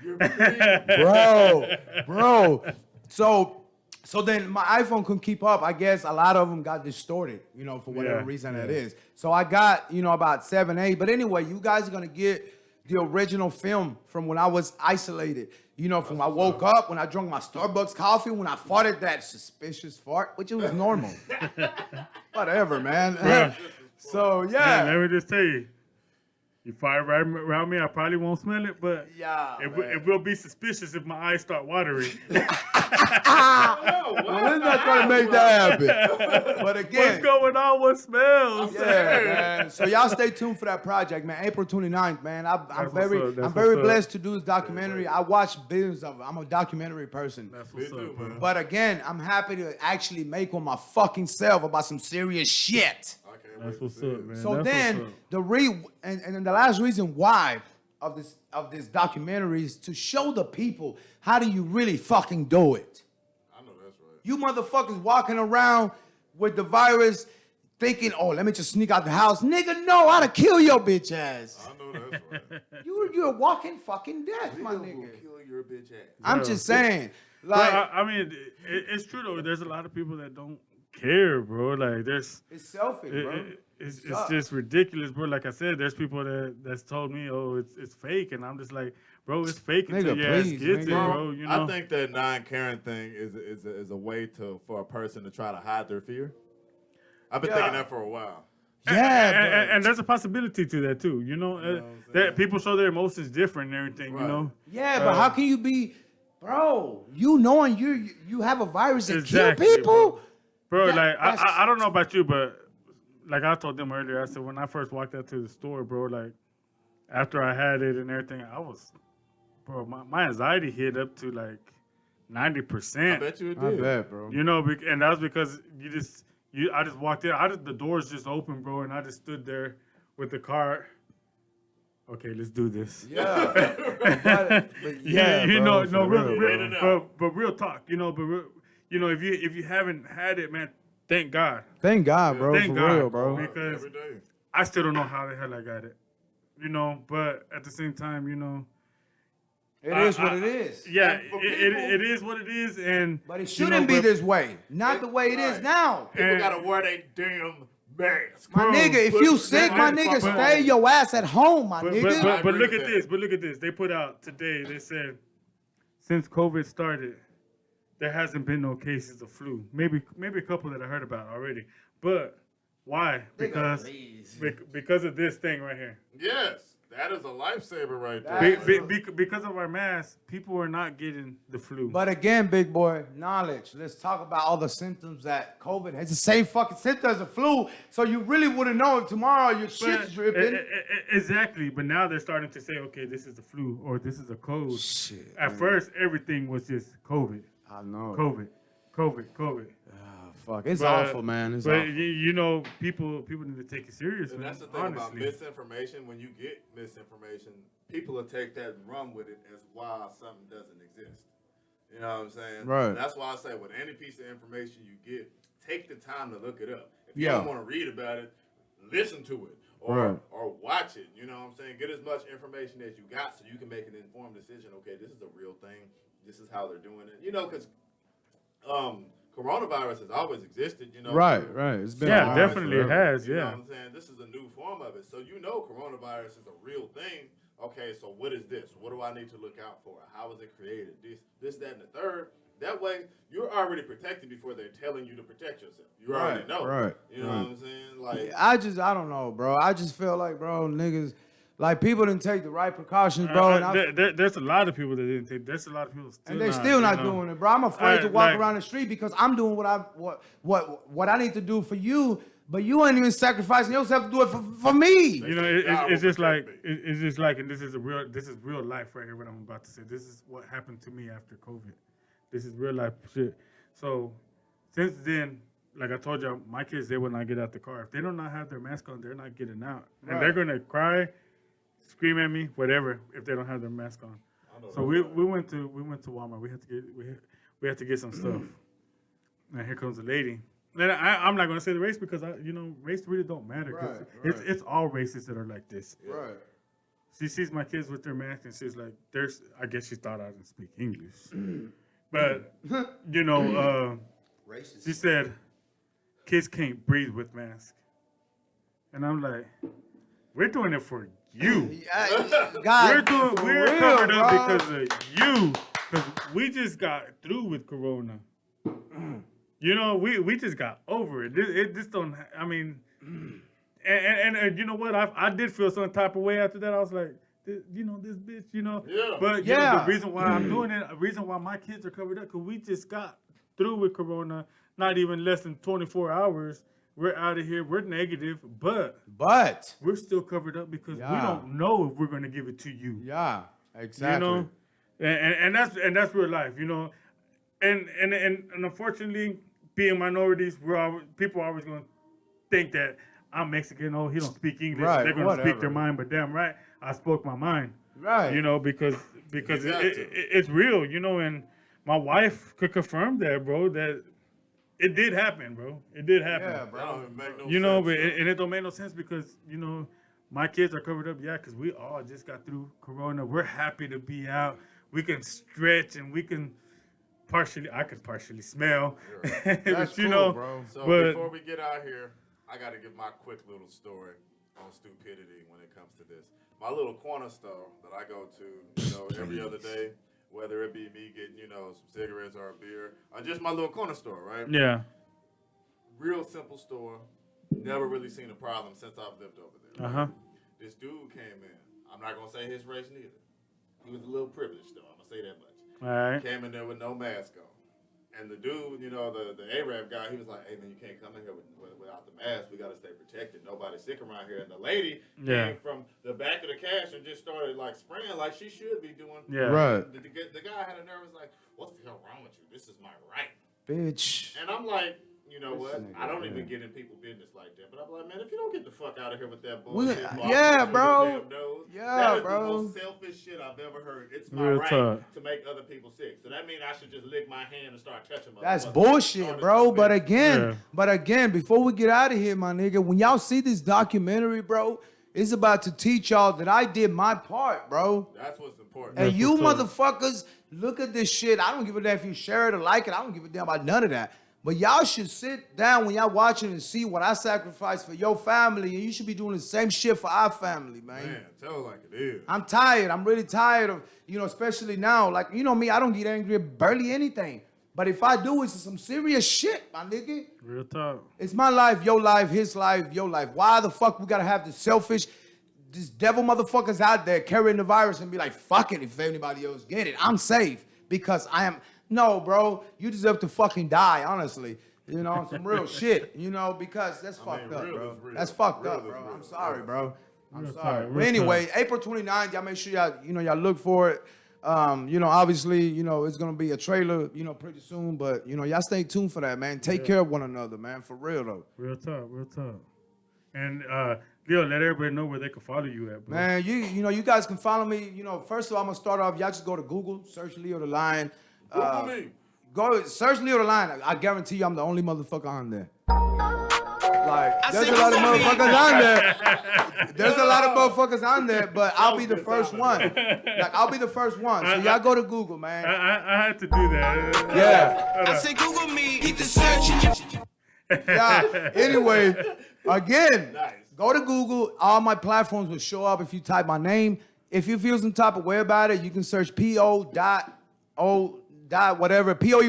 Bro. So then my iPhone couldn't keep up. I guess a lot of them got distorted, you know, for whatever reason that is. So I got, you know, about 7, 8. But anyway, you guys are going to get the original film from when I was isolated. You know, from when I woke up, when I drank my Starbucks coffee, when I farted that suspicious fart, which it was normal. Whatever, man. So, yeah. Man, let me just tell you. You fire right around me, I probably won't smell it, but it will be suspicious if my eyes start watering. Well, let's not try to make that happen. But again, what's going on? What smells? Yeah, man. So y'all stay tuned for that project, man. April 29th, man. I'm very blessed to do this documentary. I watch billions of them. I'm a documentary person. That's what's up, man. But again, I'm happy to actually make one my fucking self about some serious shit. Okay. Can't That's wait what's to see up, it. man. So That's then what's up. and then the last reason why of this documentary is to show the people how do you really fucking do it. I know that's right. You motherfuckers walking around with the virus thinking, oh, let me just sneak out the house. Nigga, no, I'd kill your bitch ass. I know that's right. You're walking fucking death, my Nigga will nigga. kill your bitch ass. I'm just saying. Like, Bro, I mean, it's true though. There's a lot of people that don't care, bro. Like there's, it's selfish, bro. it's sucks. just ridiculous, bro. Like I said, there's people that's told me, oh, it's fake, and I'm just like, bro, it's fake until Nigga, your ass please, gets it, nigga. bro. You know, I think that non-caring thing is a way for a person to try to hide their fear. I've been thinking that for a while. Yeah, and there's a possibility to that too. You know, what I'm that saying? people show their emotions different and everything. You Right. know, yeah, but how can you be, bro? You knowing you have a virus that Exactly, kill people? bro. That- Like that's- I don't know about you, but like I told them earlier, I said when I first walked out to the store, bro, like after I had it and everything, I was, bro, my anxiety hit up to like 90%. I bet you it I did. bet, bro. You know, and that was because I just walked in. The doors just opened, bro, and I just stood there with the car. Okay, let's do this. Yeah, but yeah, you bro, know, for no, real. but real talk, you know, if you haven't had it, man, thank God, Thank God, bro, thank for God, real, bro. because Every day. I still don't know how the hell I got it, you know, but at the same time, you know, It is what it is. yeah, And for it people- is what it is, and But it you know, shouldn't be but- this way. Not the way it is Right. now. People And- gotta wear their damn mask. My Bro, nigga, if but- you sick, my but- nigga, but- stay your ass at home, my But, nigga. but, I but agree look with at that. this. But look at this. They put out today. They said since COVID started, there hasn't been no cases of flu. Maybe a couple that I heard about already. But why? Because because of this thing right here. Yes, that is a lifesaver right there. Because of our masks, people are not getting the flu. But again, big boy, knowledge. Let's talk about all the symptoms that COVID has. The same fucking symptoms as the flu. So you really wouldn't know if tomorrow your shit's dripping. Exactly. But now they're starting to say, okay, this is the flu or this is a cold. Shit. At first, everything was just COVID. I know. COVID. Ah, fuck. It's But- awful, man. It's But awful. you know, people need to take it serious. And man, that's the thing about honestly. misinformation. When you get misinformation, people will take that and run with it as why something doesn't exist. You know what I'm saying? Right. That's why I say with any piece of information you get, take the time to look it up. If you Yeah. don't want to read about it, listen to it Right. or watch it. You know what I'm saying? Get as much information as you got so you can make an informed decision. Okay, this is a real thing. This is how they're doing it. You know, because coronavirus has always existed. You know, Right. It's been Yeah, around definitely it forever. has. you know Yeah. what I'm saying? This is a new form of it. So you know coronavirus is a real thing. Okay, so what is this? What do I need to look out for? How was it created? This, that, and the third. That way, you're already protected before they're telling you to protect yourself. You already Right, know. right, You know what I'm saying? Like, I don't know, bro. I just feel like, bro, niggas, like people didn't take the right precautions, bro. And There's a lot of people that didn't take. There's a lot of people still and they not, still not you know. doing it, bro. I'm afraid to I- walk like- around the street because I'm doing what I need to do for you, but you ain't even sacrificing yourself to do it for me. You know, God it's will just like protect me. it's just like, and this is real life right here. What I'm about to say. This is what happened to me after COVID. This is real life shit. So since then, like I told you, my kids, they will not get out the car. If they do not have their mask on, they're not getting out, and they're gonna cry, scream at me, whatever, if they don't have their mask on. So we went to Walmart. We had to get some stuff. And here comes a lady. And I'm not gonna say the race because race really don't matter. 'Cause it's all races that are like this. Right. She sees my kids with their mask and she's like, I guess she thought I didn't speak English. But, Racist. she said, kids can't breathe with masks. And I'm like, we're doing it for you. God, We're real, covered up bro. because of you. Because we just got through with Corona. We just got over it. It just don't, I mean, and you know what? I did feel some type of way after that. I was like, this bitch, Yeah. But Yeah. the reason why I'm doing it, the reason why my kids are covered up, because we just got through with Corona, not even less than 24 hours. We're out of here. We're negative, but we're still covered up because we Yeah. don't know if we're going to give it to you. yeah, exactly. You know, and that's real life. And unfortunately, being minorities, people are always going to think that I'm Mexican. Oh, he don't speak English. Right, They're gonna speak their whatever. mind, but damn right, I spoke my mind. Right. You know, because You got to. it's real. You know, and my wife could confirm that, bro. That it did happen, bro. It did happen. Yeah, That bro. don't even make no You know, sense. but and it don't make no sense because you know my kids are covered up. Yeah, because we all just got through Corona. We're happy to be out. We can stretch and we can I could partially smell. That's But, you cool, know, bro. So but before we get out here, I got to give my quick little story on stupidity when it comes to this. My little corner store that I go to, you know, every other day, whether it be me getting, you know, some cigarettes or a beer, or just my little corner store, right? yeah, Real simple store. Never really seen a problem since I've lived over there. This dude came in. I'm not gonna say his race neither. He was a little privileged though. I'm gonna say that much. all right. Came in there with no mask on. And the dude, you know, the Arab guy, he was like, "Hey man, you can't come in here without the mask. We gotta stay protected. Nobody's sick around here." And the lady Yeah. came from the back of the cash and just started like spraying like she should be doing. Yeah. Right. The guy had a nerve was like, "What's the hell wrong with you? This is my right." Bitch. And I'm like, you know what? nigga, I don't even man. get in people business like that. But I'm like, man, if you don't get the fuck out of here with that We- bullshit, yeah, I'll put you in bro. your damn nose. Yeah, that is bro. the most selfish shit I've ever heard. It's my Real right talk. to make other people sick. So that means I should just lick my hand and start touching my That's motherfucker. bullshit, Start bro. to But do again, Yeah. before we get out of here, my nigga, when y'all see this documentary, bro, it's about to teach y'all that I did my part, bro. That's what's important. And you what's up. motherfuckers, look at this shit. I don't give a damn if you share it or like it. I don't give a damn about none of that. But y'all should sit down when y'all watching and see what I sacrificed for your family, and you should be doing the same shit for our family, man. Man, tell it like it is. I'm tired. I'm really tired of, you know, especially now. Like, you know me, I don't get angry at barely anything. But if I do, it's some serious shit, my nigga. Real talk. It's my life, your life, his life, your life. Why the fuck we gotta have this selfish, this devil motherfuckers out there carrying the virus and be like, fuck it if anybody else get it. I'm safe because I am. No, bro, you deserve to fucking die, honestly. You know, on some real shit, you know, because that's fucked up, real bro. is real. That's fucked Real up, is bro. real. I'm sorry, bro. I'm Real sorry. talk, But real anyway, talk. April 29th, y'all make sure y'all look for it. You know, obviously, you know, it's gonna be a trailer, you know, pretty soon. But you know, y'all stay tuned for that, man. Take care of one another, man. For real though. Real talk. Real talk. And Leo, let everybody know where they can follow you at, bro. Man, you know, you guys can follow me. You know, first of all, I'm gonna start off. Y'all just go to Google, search Leo the Lion. Google me. Go search Leo the Lion. I guarantee you, I'm the only motherfucker on there. Like, there's a lot of motherfuckers on there. There's a lot of motherfuckers on there, but I'll be the first one. Like, I'll be the first one. So y'all go to Google, man. I had to do that. Yeah. I say Google me, keep the search. Yeah. Anyway, again, Nice. go to Google. All my platforms will show up if you type my name. If you feel some type of way about it, you can search POE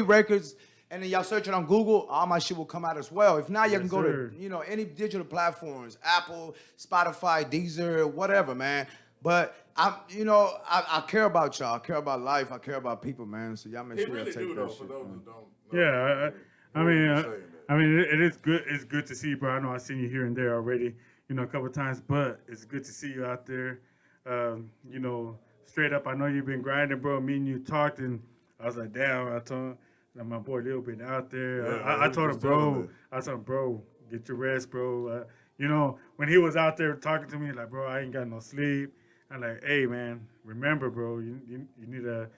Records, and then y'all search it on Google. All my shit will come out as well. If not, you can go sir. to, you know, any digital platforms, Apple, Spotify, Deezer, whatever, man. But I care about y'all. I care about life. I care about people, man. So y'all make He sure y'all really take do, that though, shit. for those man. who don't know. Yeah, I mean, Saying that. I mean, it is good. It's good to see you, bro. I know I've seen you here and there already, you know, a couple of times, but it's good to see you out there. You know, straight up, I know you've been grinding, bro. Me and you talked, and I was like, damn. I told my boy Lil been out there. Yeah, I he told him, was telling bro. me. I told him, bro, get your rest, bro. You know, when he was out there talking to me, like, bro, I ain't got no sleep. I'm like, hey, man, remember, bro, you need to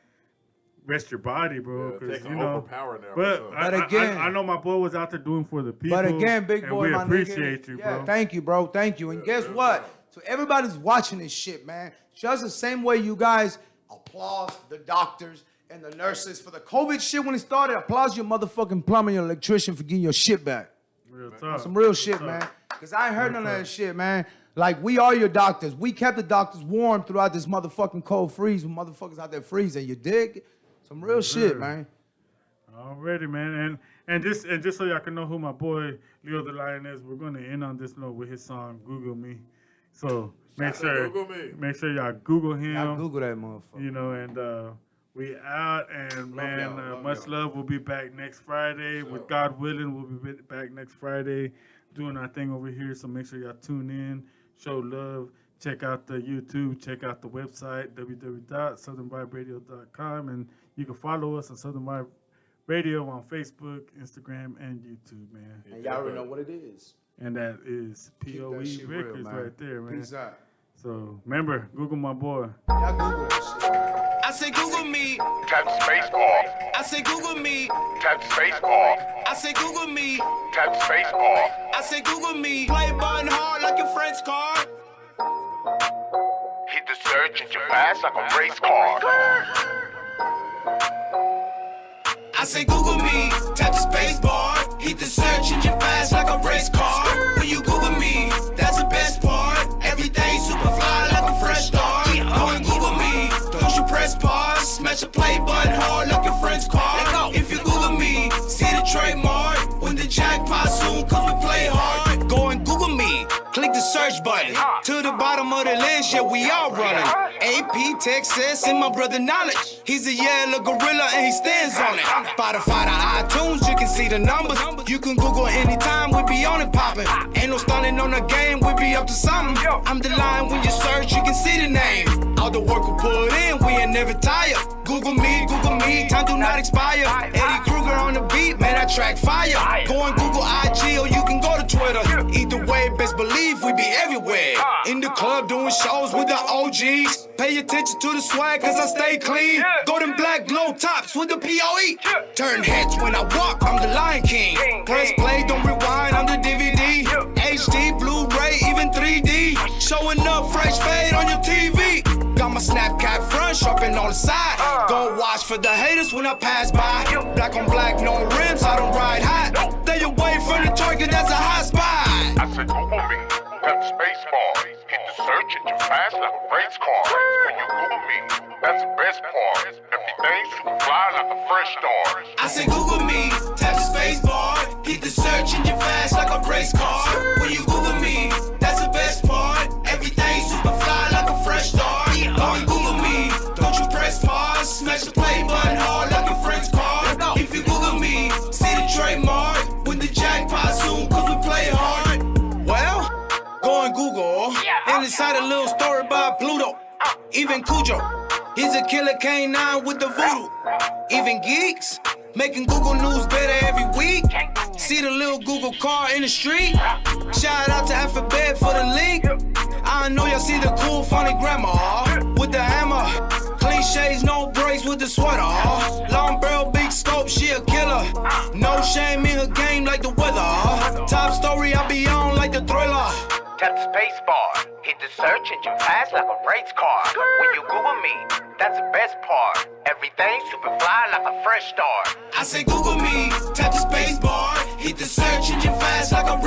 rest your body, bro. Yeah, 'cause, take you an know, overpower now. but for But I, again- I know my boy was out there doing for the people. But again, Big and Boy, we my appreciate nigga, you, yeah, bro. thank you, bro. Thank you. And guess real what? talk. So everybody's watching this shit, man. Just the same way you guys applaud the doctors and the nurses for the COVID shit when it started. Applaud your motherfucking plumber, your electrician for getting your shit back. Real talk. Some real shit, man. Because I ain't heard none of that shit, man. Like, we are your doctors. We kept the doctors warm throughout this motherfucking cold freeze when motherfuckers out there freezing. You dig? Some real shit, man. Already, man, and just so y'all can know who my boy Leo the Lion is, we're gonna end on this note with his song "Google Me." So make Shout out sure Google Me. make sure y'all Google him. Y'all Google that motherfucker. You know, and we out, and man, y'all, love much y'all. love. We'll be back next Friday. With God willing, we'll be back next Friday doing our thing over here. So make sure y'all tune in, show love, check out the YouTube, check out the website, www.southernviberadio.com, and you can follow us on Southern Vibe Radio on Facebook, Instagram, and YouTube, man. And y'all already know what it is. and that is Keep that POE shit real, Records man. right there, man. Peace out. So remember, Google my boy. Y'all Google that shit. I say Google me. Tap space bar. I say Google me. Tap space bar. I say Google me. Tap space bar. I say Google me. Play button hard like a French card. Hit the search engine fast like a race car. I say Google me, tap the space bar, hit the search engine fast like a race car. When you Google me, that's the best part. Everything super fly like a fresh start. Go and Google me, don't you press pause. Smash the play button hard like a French car. If you Google me, see the trademark. Win the jackpot soon cause we play hard. Go and Google me, click the search button. To the bottom of the list, yeah, we all running. AP, Texas, and my brother Knowledge. He's a yellow gorilla and he stands on it. Spotify to iTunes, you can see the numbers. You can Google anytime, we be on it popping. Ain't no stunning on the game, we be up to something. I'm the line when you search, you can see the name. All the work we put in, we ain't never tired. Google me, time do not expire. Eddie Kruger on the beat, man, I track fire. Go on Google IG or you can go to Twitter. Either way, best believe we be everywhere. In the club doing shows with the OGs. Pay attention to the swag cause I stay clean. Golden black glow tops with the POE. Turn heads when I walk, I'm the Lion King. Press play, don't rewind, I'm the DVD. HD, Blu-ray, even 3D. Showing up fresh fade on your TV. Got my Snapchat front, sharpen on the side. Go watch for the haters when I pass by. Black on black, no rims, I don't ride hot. Stay away from the target, that's a hot spot. I said Google me, tap space bar. Hit the search engine fast like a race car. When you Google me, that's the best part. Everything super fly like a fresh start. I say Google me, tap the space bar. Hit the search engine fast like a race car. When you Google me, that's the best part. Everything super fly like a fresh start. Go and Google me, don't you press pause. Smash the play button hard like a French car. If you Google me, see the trademark. Win the jackpot soon cause we play hard. Well, go and Google. And inside a little story about Pluto. Even Cujo, he's a killer canine with the voodoo. Even geeks, making Google news better every week. See the little Google car in the street. Shout out to Alphabet for the link. I know y'all see the cool funny grandma with the hammer. Clean shades, no brakes with the sweater. Long barrel, big scope, she a killer. No shame in her game like the weather. Top story, I be on like the Thriller. Tap the space bar. Hit the search engine fast like a race car. When you Google me, that's the best part. Everything super fly like a fresh start. I say Google me, tap the space bar. Hit the search engine fast like a